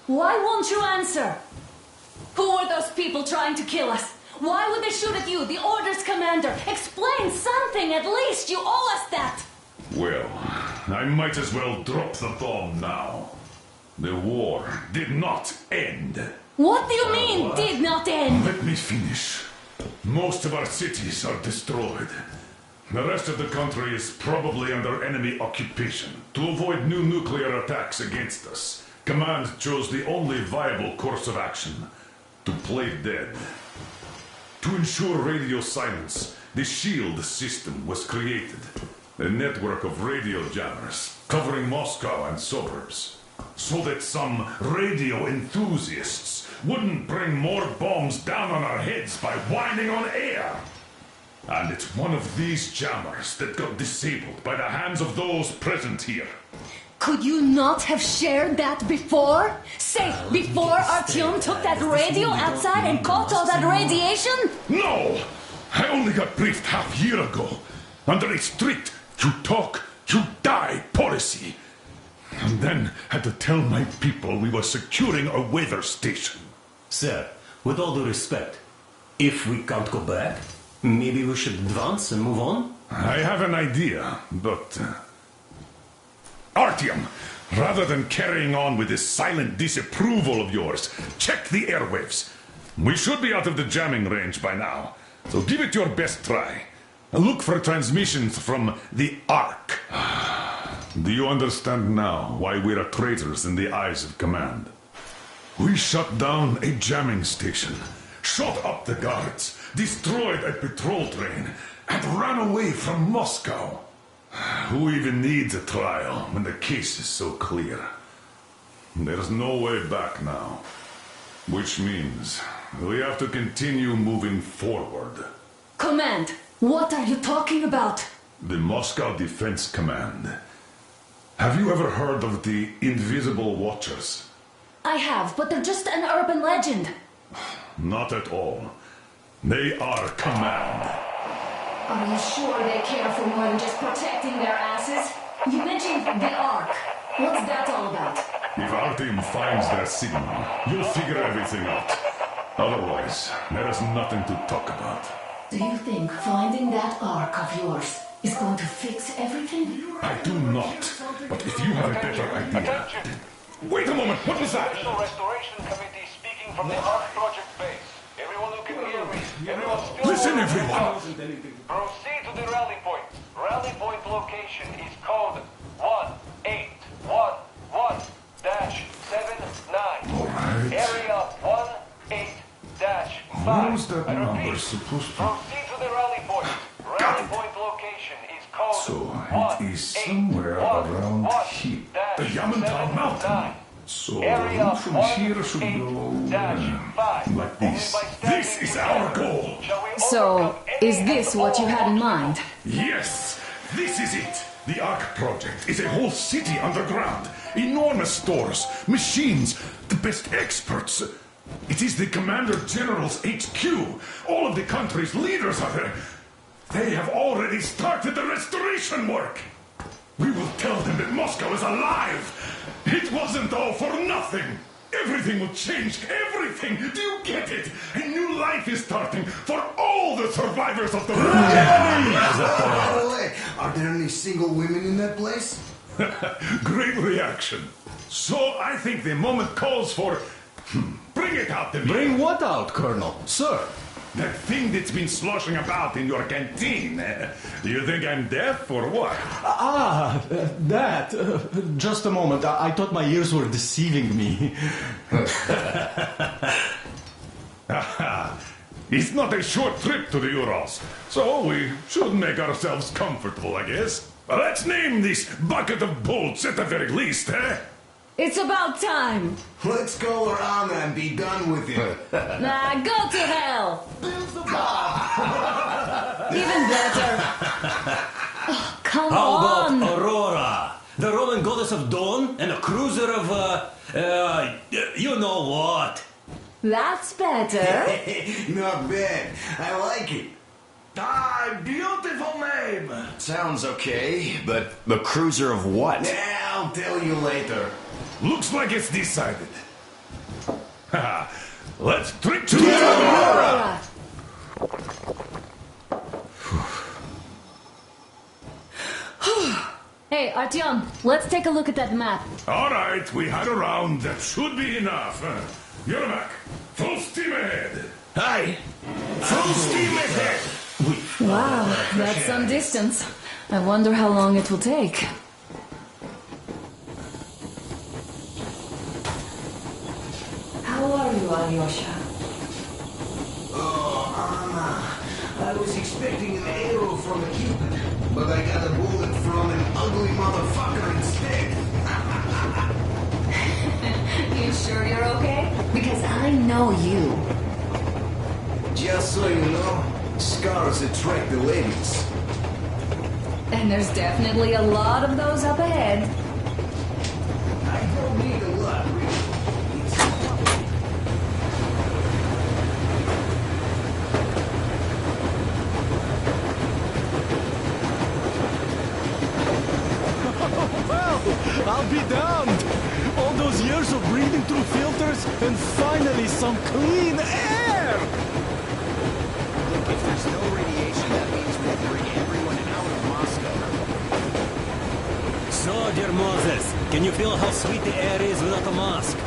Why won't you answer? Who were those people trying to kill us? Why would they shoot at you, the Order's commander? Explain something, at least! You owe us that! Well, I might as well drop the bomb now. The war did not end. What do you mean, did not end? Let me finish. Most of our cities are destroyed. The rest of the country is probably under enemy occupation. To avoid new nuclear attacks against us, Command chose the only viable course of action: to play dead. To ensure radio silence, the SHIELD system was created. A network of radio jammers covering Moscow and suburbs. So that some radio enthusiasts wouldn't bring more bombs down on our heads by whining on air. And it's one of these jammers that got disabled by the hands of those present here. Could you not have shared that before? Say, before Artyom took that radio outside and caught all that radiation? No! I only got briefed half year ago. Under a strict, you talk, you die policy. And then had to tell my people we were securing a weather station. Sir, with all due respect, if we can't go back, maybe we should advance and move on? I have an idea, but... Artyom, rather than carrying on with this silent disapproval of yours, check the airwaves. We should be out of the jamming range by now, so give it your best try. Look for transmissions from the Ark. Do you understand now why we're traitors in the eyes of command? We shut down a jamming station, shot up the guards, destroyed a patrol train, and ran away from Moscow. Who even needs a trial when the case is so clear? There's no way back now. Which means we have to continue moving forward. Command, what are you talking about? The Moscow Defense Command. Have you ever heard of the Invisible Watchers? I have, but they're just an urban legend. Not at all. They are command. Are you sure they care for more than just protecting their asses? You mentioned the Ark. What's that all about? If our team finds their signal, you'll figure everything out. Otherwise, there is nothing to talk about. Do you think finding that Ark of yours is going to fix everything? I do not. But if you have a better idea... Wait a moment, what was that? Special Restoration Committee speaking from the Ark Project base. Everyone who can hear me. Everyone still... Listen, everyone! Proceed to the rally point. Rally point location is code 1811-79. Alright. Area 18-5. Where's that I number repeat, supposed to... proceed to the rally point. Rally point location is code So, it is somewhere around here. The Yamantau Mountain. So, the route from here should go... like this. This is our goal! So, is this what you had in mind? Yes! This is it! The Ark Project is a whole city underground. Enormous stores, machines, the best experts. It is the Commander General's HQ. All of the country's leaders are there. They have already started the restoration work. We will tell them that Moscow is alive. It wasn't all for nothing. Everything will change. Everything. Do you get it? A new life is starting for all the survivors of the By the way, are there any single women in that place? Great reaction. So I think the moment calls for... Bring it out to me. Bring what out, Colonel? Sir? That thing that's been sloshing about in your canteen. Do you think I'm deaf or what? That. Just a moment. I thought my ears were deceiving me. It's not a short trip to the Urals, so we should make ourselves comfortable, I guess. Let's name this bucket of bolts at the very least, eh? It's about time. Let's go around and be done with it. Nah, go to hell. Even better. Oh, come How on. about Aurora? The Roman goddess of dawn and a cruiser of, you know what? That's better. Not bad. I like it. Beautiful name. Sounds okay, but the cruiser of what? Yeah, I'll tell you later. Looks like it's decided. Let's drink to Aurora! Hey, Artyom, let's take a look at that map. All right, we had a round. That should be enough. You're back. Full steam ahead. Hi. Full steam ahead. Wow, that's some distance. I wonder how long it will take. How are you, Alyosha? Oh, Anna. I was expecting an arrow from a Cupid, but I got a bullet from an ugly motherfucker instead. You sure you're okay? Because I know know you. Just so you know, scars attract the ladies. And there's definitely a lot of those up ahead. I don't need a lot, really. Well, I'll be damned! All those years of breathing through filters, and finally some clean air! Look, if there's no radiation, that means we can bring everyone out of Moscow. So, dear Moses, can you feel how sweet the air is without a mask?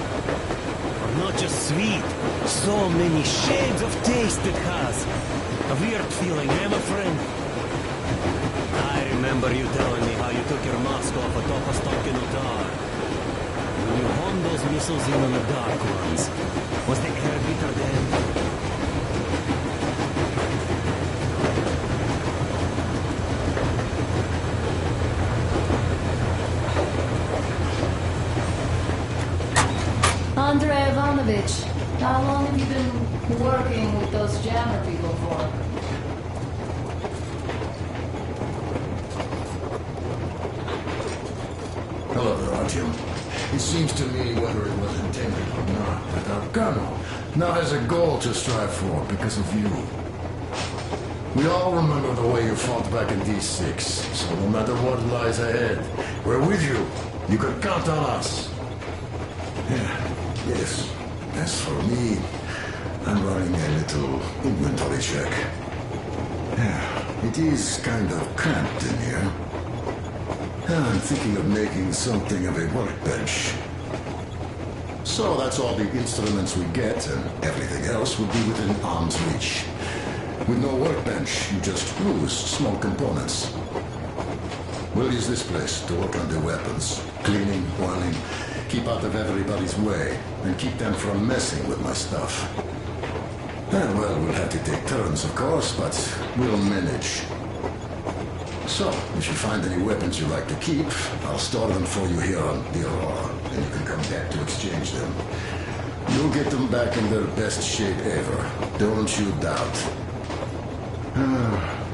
Or not just sweet, so many shades of taste it has. A weird feeling, eh, my friend? I remember you telling me how you took your mask off atop a Stokino Tower. When you honed those missiles in on the dark ones, was the air bitter then? Andrei Ivanovich, how long have you been working with those jammer people for? Hello there, Artyom. It seems to me, whether it was intended or not, that our colonel now has a goal to strive for because of you. We all remember the way you fought back in D6, so no matter what lies ahead, we're with you. You can count on us. Yes. As for me, I'm running a little inventory check. It is kind of cramped in here. I'm thinking of making something of a workbench. So that's all the instruments we get, and everything else will be within arm's reach. With no workbench, you just lose small components. We'll use this place to work on the weapons. Cleaning, oiling, keep out of everybody's way, and keep them from messing with my stuff. Well, we'll have to take turns, of course, but we'll manage. So, if you find any weapons you like to keep, I'll store them for you here on the Aurora, and you can come back to exchange them. You'll get them back in their best shape ever. Don't you doubt.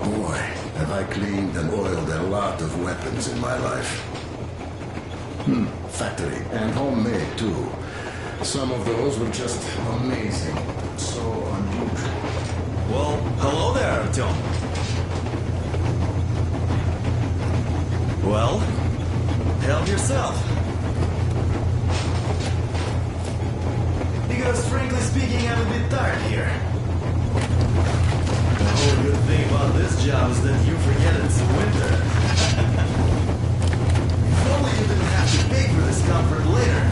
Boy, have I cleaned and oiled a lot of weapons in my life. Factory and homemade, too. Some of those were just amazing. So unusual. Well, hello there, Artyom. Well, help yourself. Because frankly speaking, I'm a bit tired here. The whole good thing about this job is that you forget it's winter. If only you didn't have to pay for this comfort later,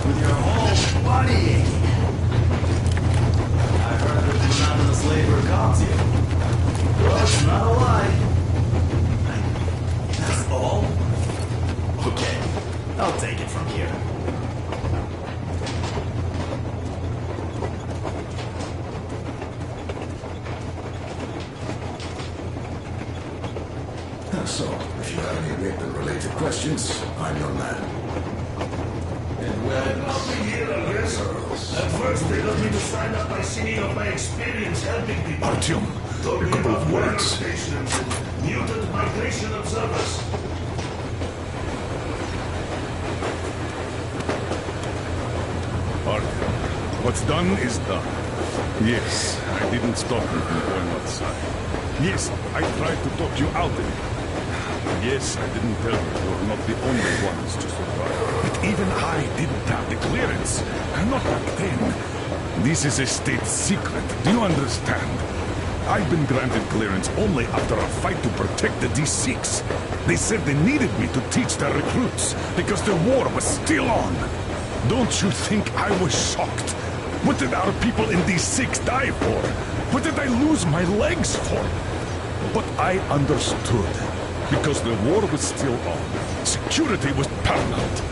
with your whole body aching. I've heard that monotonous labor calms you. Well, it's not a lie. That's all? Okay, I'll take it from here. So, if you have any weapon-related questions, I'm your man. And well, I'll be here, I guess. At first, they got me to sign up by singing of my experience helping people. Artyom, a couple of words. Mutant migration observers. Artyom, what's done is done. Yes, I didn't stop you from going outside. Yes, I tried to talk you out of it. Yes, I didn't tell you you're not the only ones to survive. But even I didn't have the clearance. Not back then. This is a state secret. Do you understand? I've been granted clearance only after a fight to protect the D6. They said they needed me to teach their recruits because the war was still on. Don't you think I was shocked? What did our people in D6 die for? What did I lose my legs for? But I understood. Because the war was still on. Security was paramount.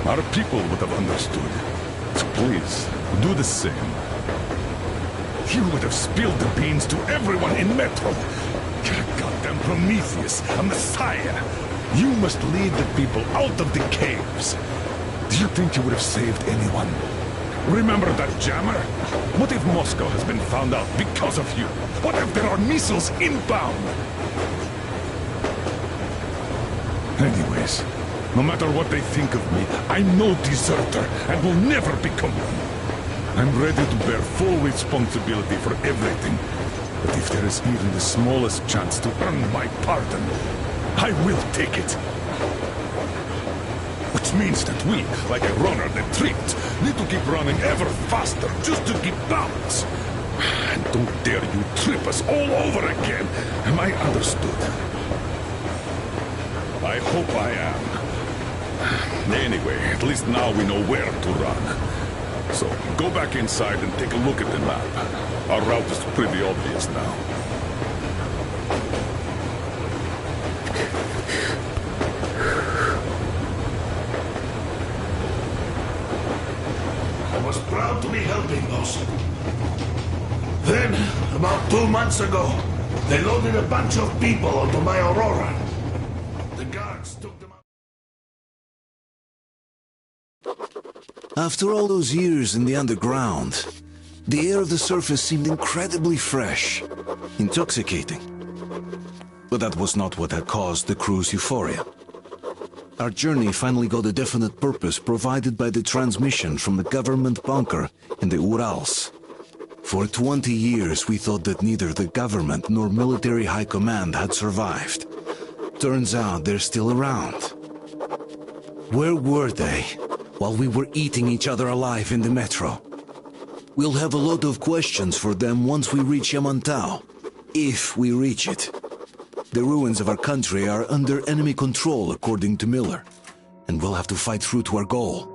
Our people would have understood. So please, do the same. You would have spilled the beans to everyone in Metro. You're a goddamn Prometheus, a messiah. You must lead the people out of the caves. Do you think you would have saved anyone? Remember that jammer? What if Moscow has been found out because of you? What if there are missiles inbound? Anyways, no matter what they think of me, I'm no deserter and will never become one. I'm ready to bear full responsibility for everything. But if there is even the smallest chance to earn my pardon, I will take it. Which means that we, like a runner that tripped, need to keep running ever faster just to keep balance. And don't dare you trip us all over again. Am I understood? I hope I am. Anyway, at least now we know where to run. So, go back inside and take a look at the map. Our route is pretty obvious now. I was proud to be helping those. Then, about 2 months ago, they loaded a bunch of people onto my Aurora. The guards took them out. After all those years in the underground, the air of the surface seemed incredibly fresh, intoxicating. But that was not what had caused the crew's euphoria. Our journey finally got a definite purpose provided by the transmission from the government bunker in the Urals. For 20 years we thought that neither the government nor military high command had survived. Turns out they're still around. Where were they while we were eating each other alive in the metro? We'll have a lot of questions for them once we reach Yamantau, if we reach it. The ruins of our country are under enemy control, according to Miller, and we'll have to fight through to our goal.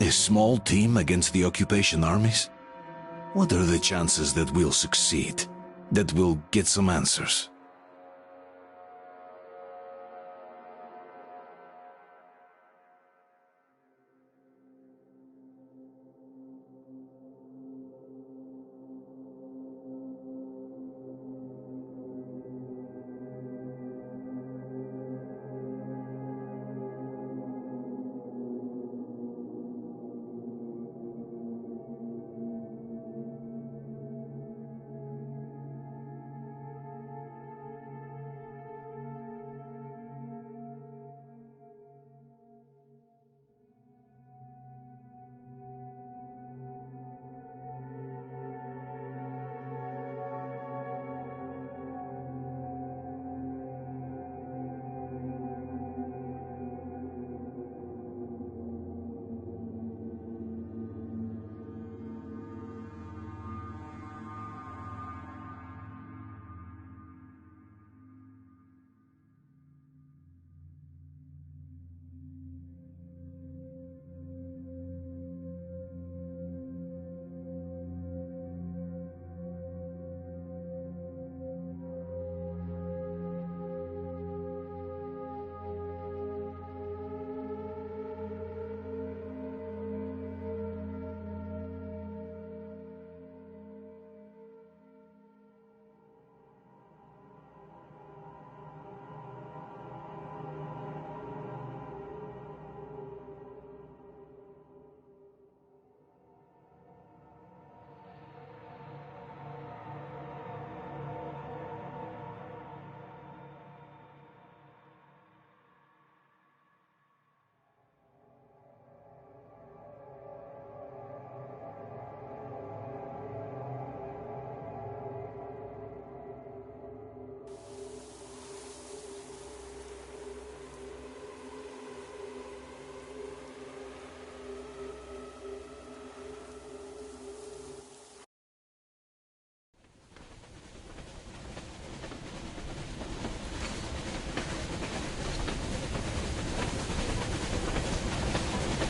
A small team against the occupation armies? What are the chances that we'll succeed? That we'll get some answers?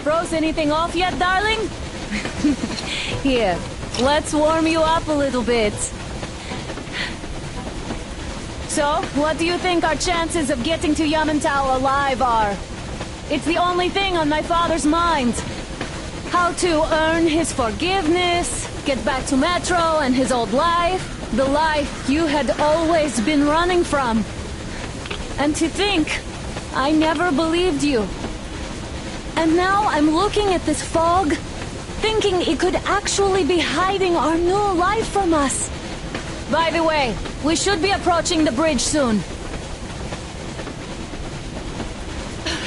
Froze anything off yet, darling? Here, let's warm you up a little bit. So, what do you think our chances of getting to Yamantau alive are? It's the only thing on my father's mind. How to earn his forgiveness, get back to Metro and his old life, the life you had always been running from. And to think, I never believed you. And now I'm looking at this fog, thinking it could actually be hiding our new life from us. By the way, we should be approaching the bridge soon.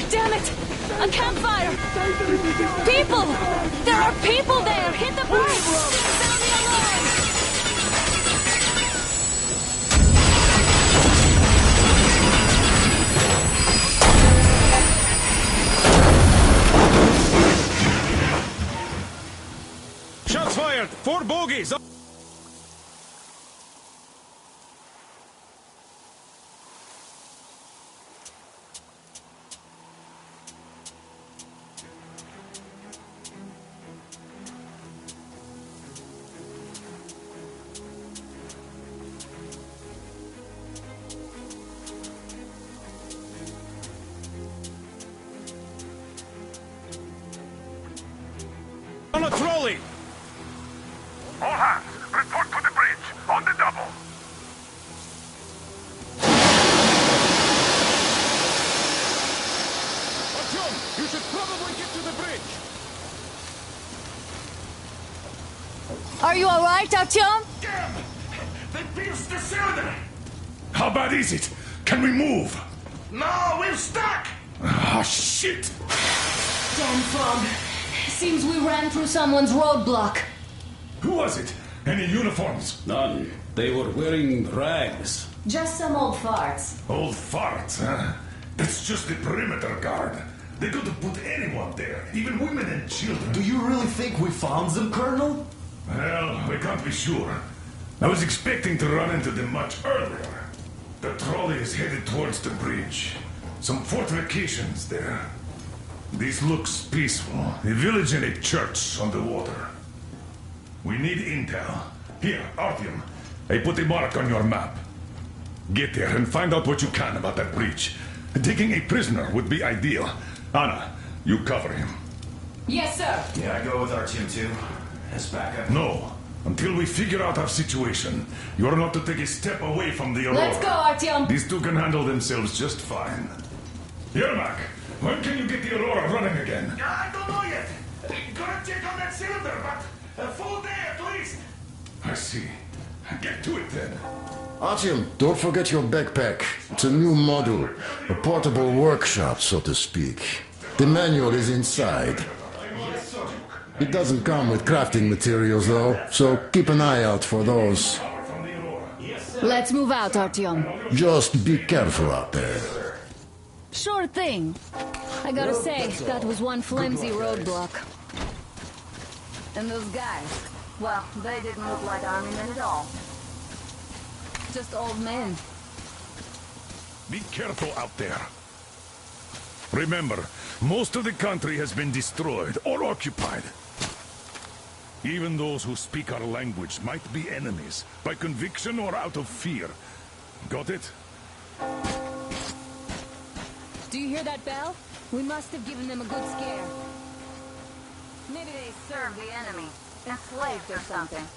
Damn it! A campfire! People! There are people there! Hit the brakes! Sound the alarm! Shots fired! 4 bogeys! On a trolley! All hands, report to the bridge, on the double. Artyom, you should probably get to the bridge! Are you alright, Artyom? Damn! They pierced the cylinder! How bad is it? Can we move? No, we're stuck! Ah, shit! Damn frog. Seems we ran through someone's roadblock. Who was it? Any uniforms? None. They were wearing rags. Just some old farts. Old farts, huh? That's just the perimeter guard. They could have put anyone there, even women and children. Do you really think we found them, Colonel? Well, we can't be sure. I was expecting to run into them much earlier. The trolley is headed towards the bridge. Some fortifications there. This looks peaceful. A village and a church on the water. We need intel. Here, Artyom. I put a mark on your map. Get there and find out what you can about that bridge. Taking a prisoner would be ideal. Anna, you cover him. Yes, sir. Yeah, I go with Artyom too. As backup. No. Until we figure out our situation, you're not to take a step away from the Aurora. Let's go, Artyom. These two can handle themselves just fine. Yermak, when can you get the Aurora running again? I don't know yet. Gonna check on that cylinder, but a full day at least. I see. Get to it then. Artyom, don't forget your backpack. It's a new model. A portable workshop, so to speak. The manual is inside. It doesn't come with crafting materials, though, so keep an eye out for those. Let's move out, Artyom. Just be careful out there. Sure thing. I gotta say, that was one flimsy roadblock. And those guys, well, they didn't look like army men at all. Just old men. Be careful out there. Remember, most of the country has been destroyed or occupied. Even those who speak our language might be enemies, by conviction or out of fear. Got it? Do you hear that bell? We must have given them a good scare. Maybe they served the enemy. Enslaved or something.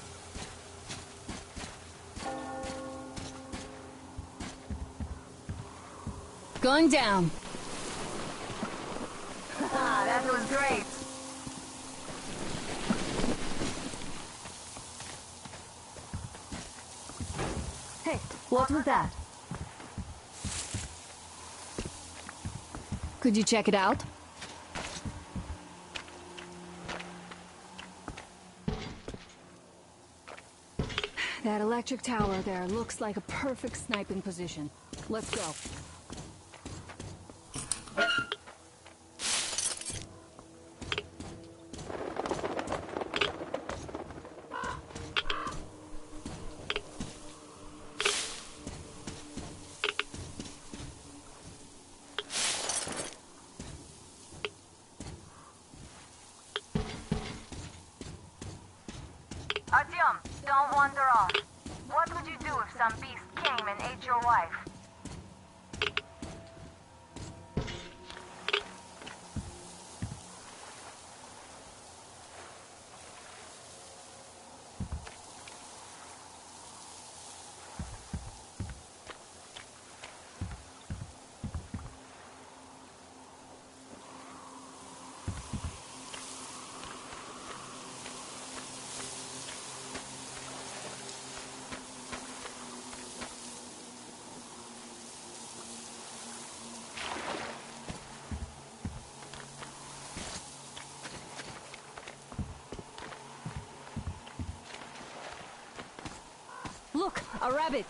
Going down. That was great. Hey, what was that? Could you check it out? That electric tower there looks like a perfect sniping position. Let's go. Artyom, don't wander off. What would you do if some beast came and ate your wife? Look, a rabbit!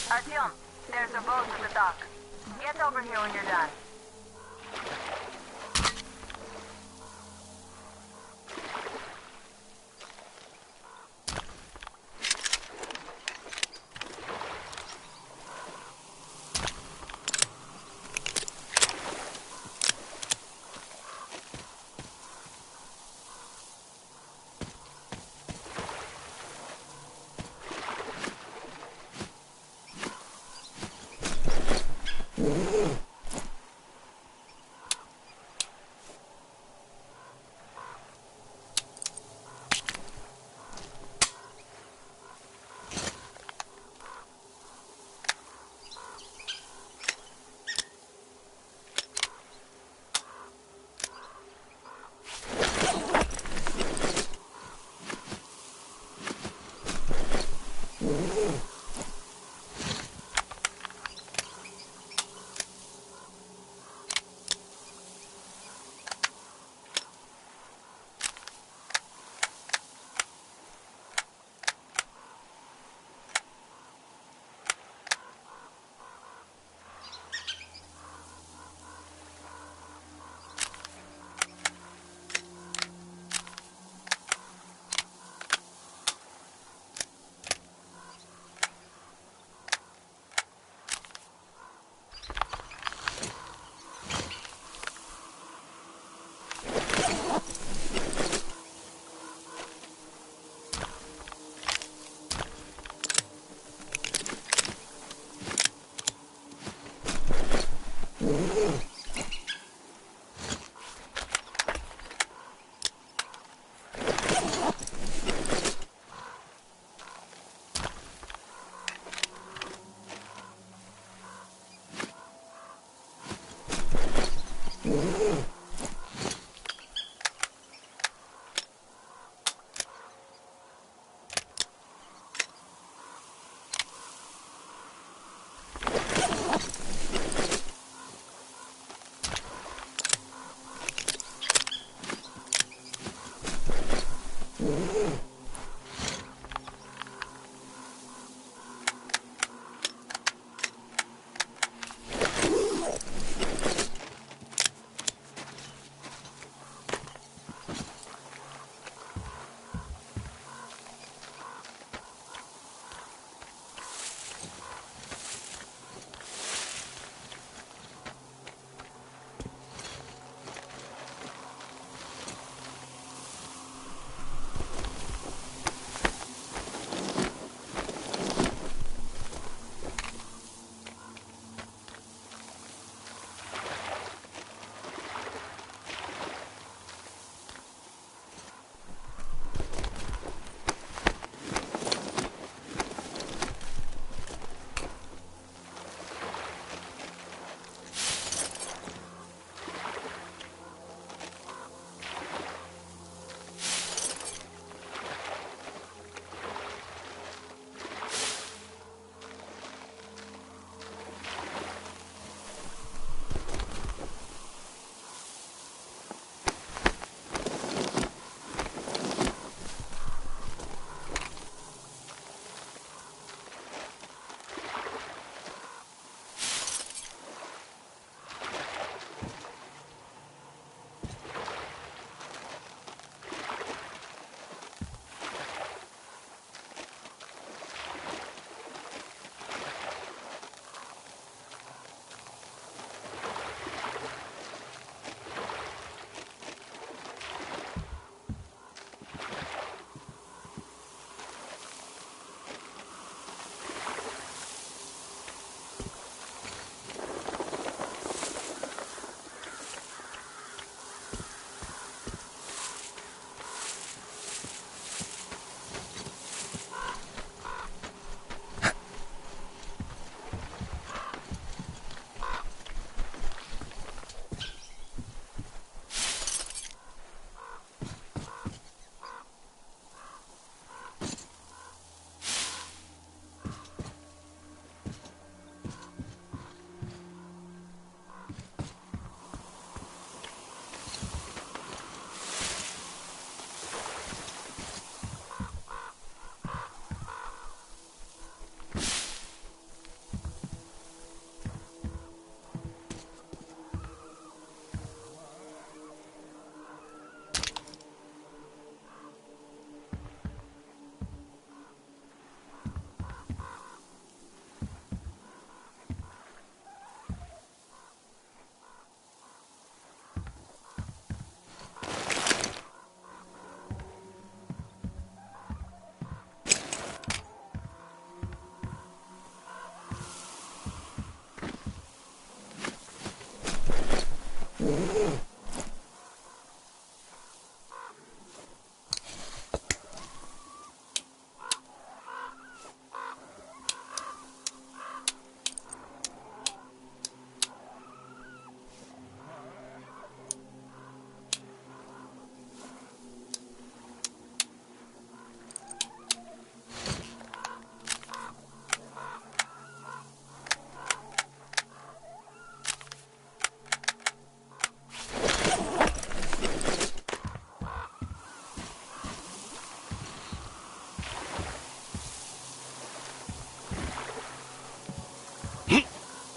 Artyom, there's a boat at the dock. Get over here when you're done.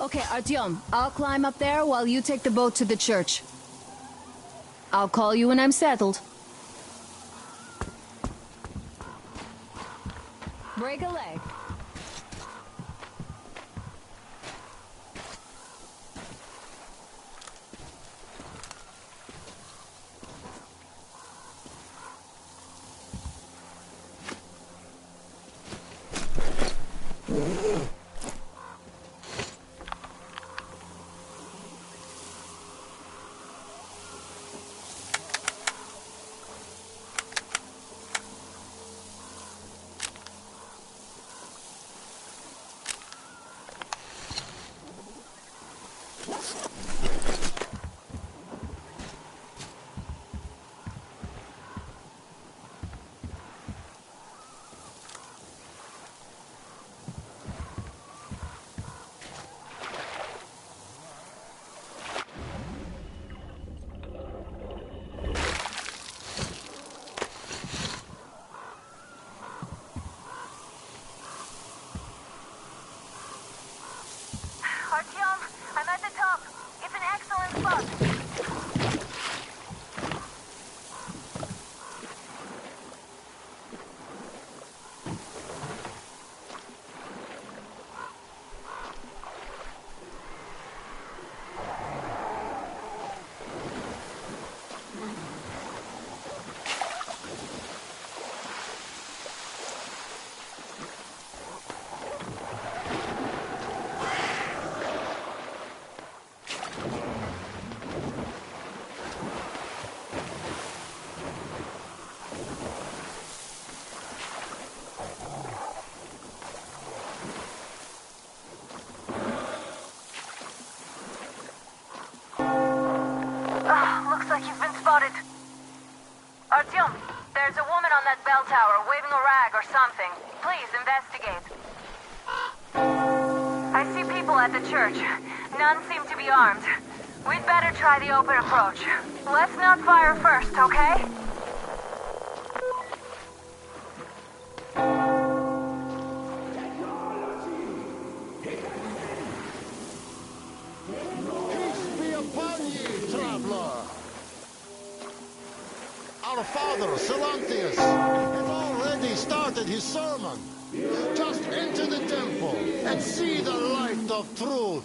Okay, Artyom, I'll climb up there while you take the boat to the church. I'll call you when I'm settled. Break a leg. Artyom, I'm at the top. It's an excellent spot. Looks like you've been spotted. Artyom, there's a woman on that bell tower waving a rag or something. Please investigate. I see people at the church. None seem to be armed. We'd better try the open approach. Let's not fire first, okay? Our father, Silantius, has already started his sermon. Just enter the temple and see the light of truth.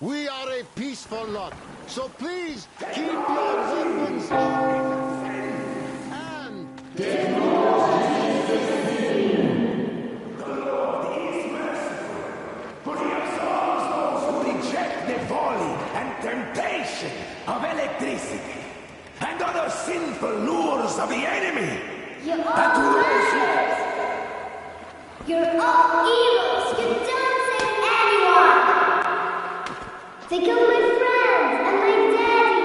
We are a peaceful lot, so please keep your weapons and take The Lord is merciful, but he absolves those who reject the folly and temptation of electricity and other sinful lures of the enemy. You're all murderers! You're all evils! You don't save anyone! They killed my friends and my daddy!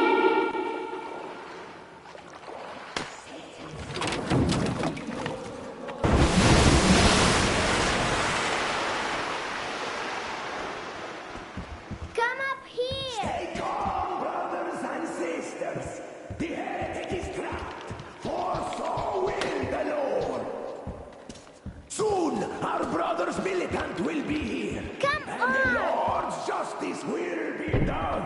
Come up here! Stay calm, brothers and sisters. The heretic is trapped, for so will the Lord. Soon, our brother's militant will be here. Come and on! the Lord's justice will be done.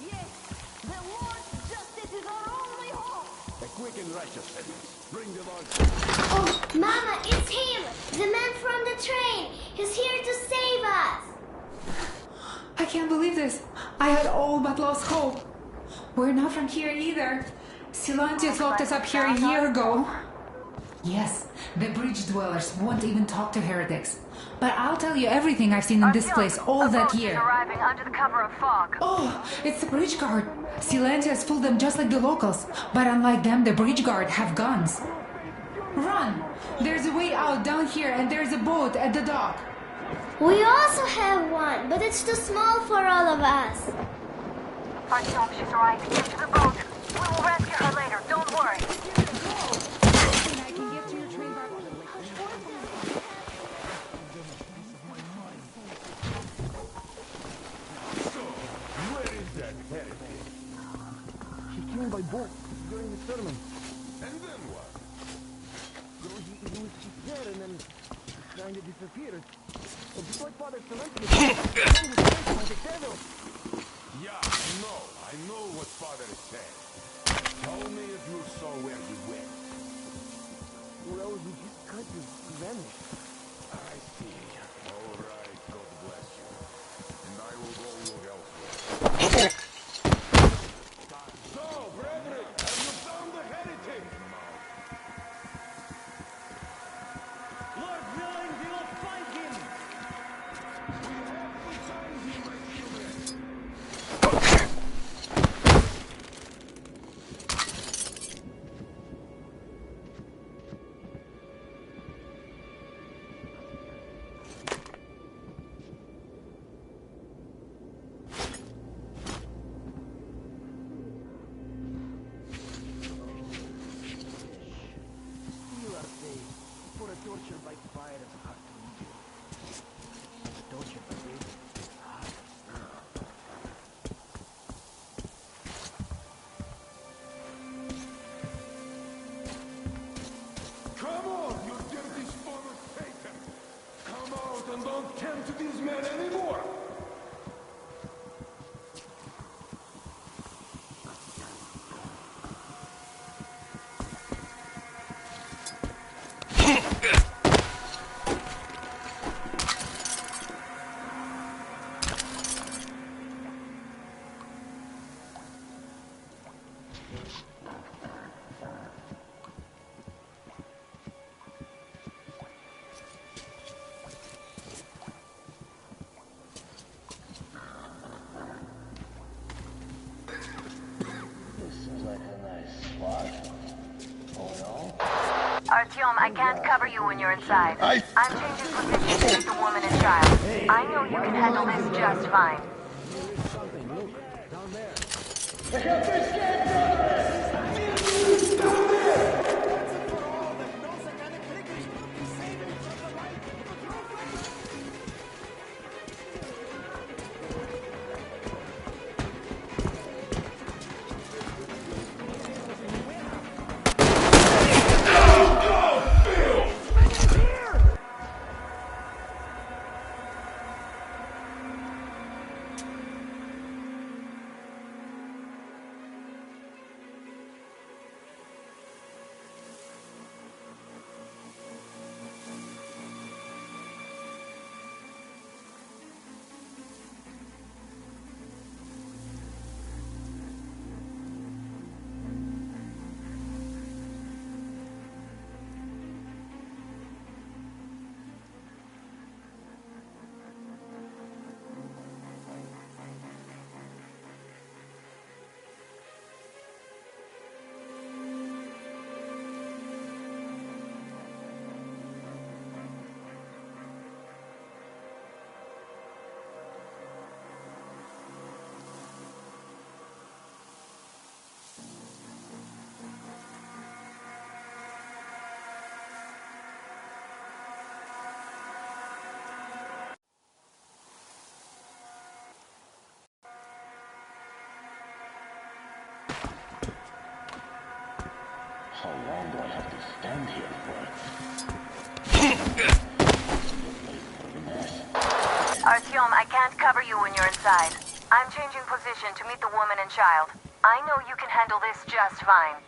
Yes, the Lord's justice is our only hope. A quick and righteous sentence. Bring the Lord. Oh, Mama, it's him! The man from the train! He's here to save us! I can't believe this. I had all but lost hope. We're not from here either. Silantius locked us up here a year ago. Yes, The bridge dwellers won't even talk to heretics. But I'll tell you everything I've seen in this place all that year. Arriving under the cover of fog. Oh, it's the bridge guard. Silencias fooled them just like the locals. But unlike them, the bridge guard have guns. Run! There's a way out down here and there's a boat at the dock. We also have one, but it's too small for all of us. Artyom, she's right. Get to the boat. We will rescue her later. Don't worry. I can get to your train by... Where is that heretic? He came by boat during the sermon. And then what? He was just there and then kind of disappeared. Just like Father Silencius. Yeah, I know what Father said. Tell me if you saw where he went. Well, he just kind of vanished. I see. All right, God bless you. And I will go look elsewhere. So, brethren, have you found the heretic? Lord willing, we will find him! We have to find him, my children. You are saved for a torture by fire of heart to you. Torture by faith. Come on, you dirty spawn of Satan! Come out and don't tempt these men anymore! Artyom, I can't cover you when you're inside. I'm changing position to meet the woman and child. I know you can handle this just fine. How long do I have to stand here for? Artyom, I can't cover you when you're inside. I'm changing position to meet the woman and child. I know you can handle this just fine.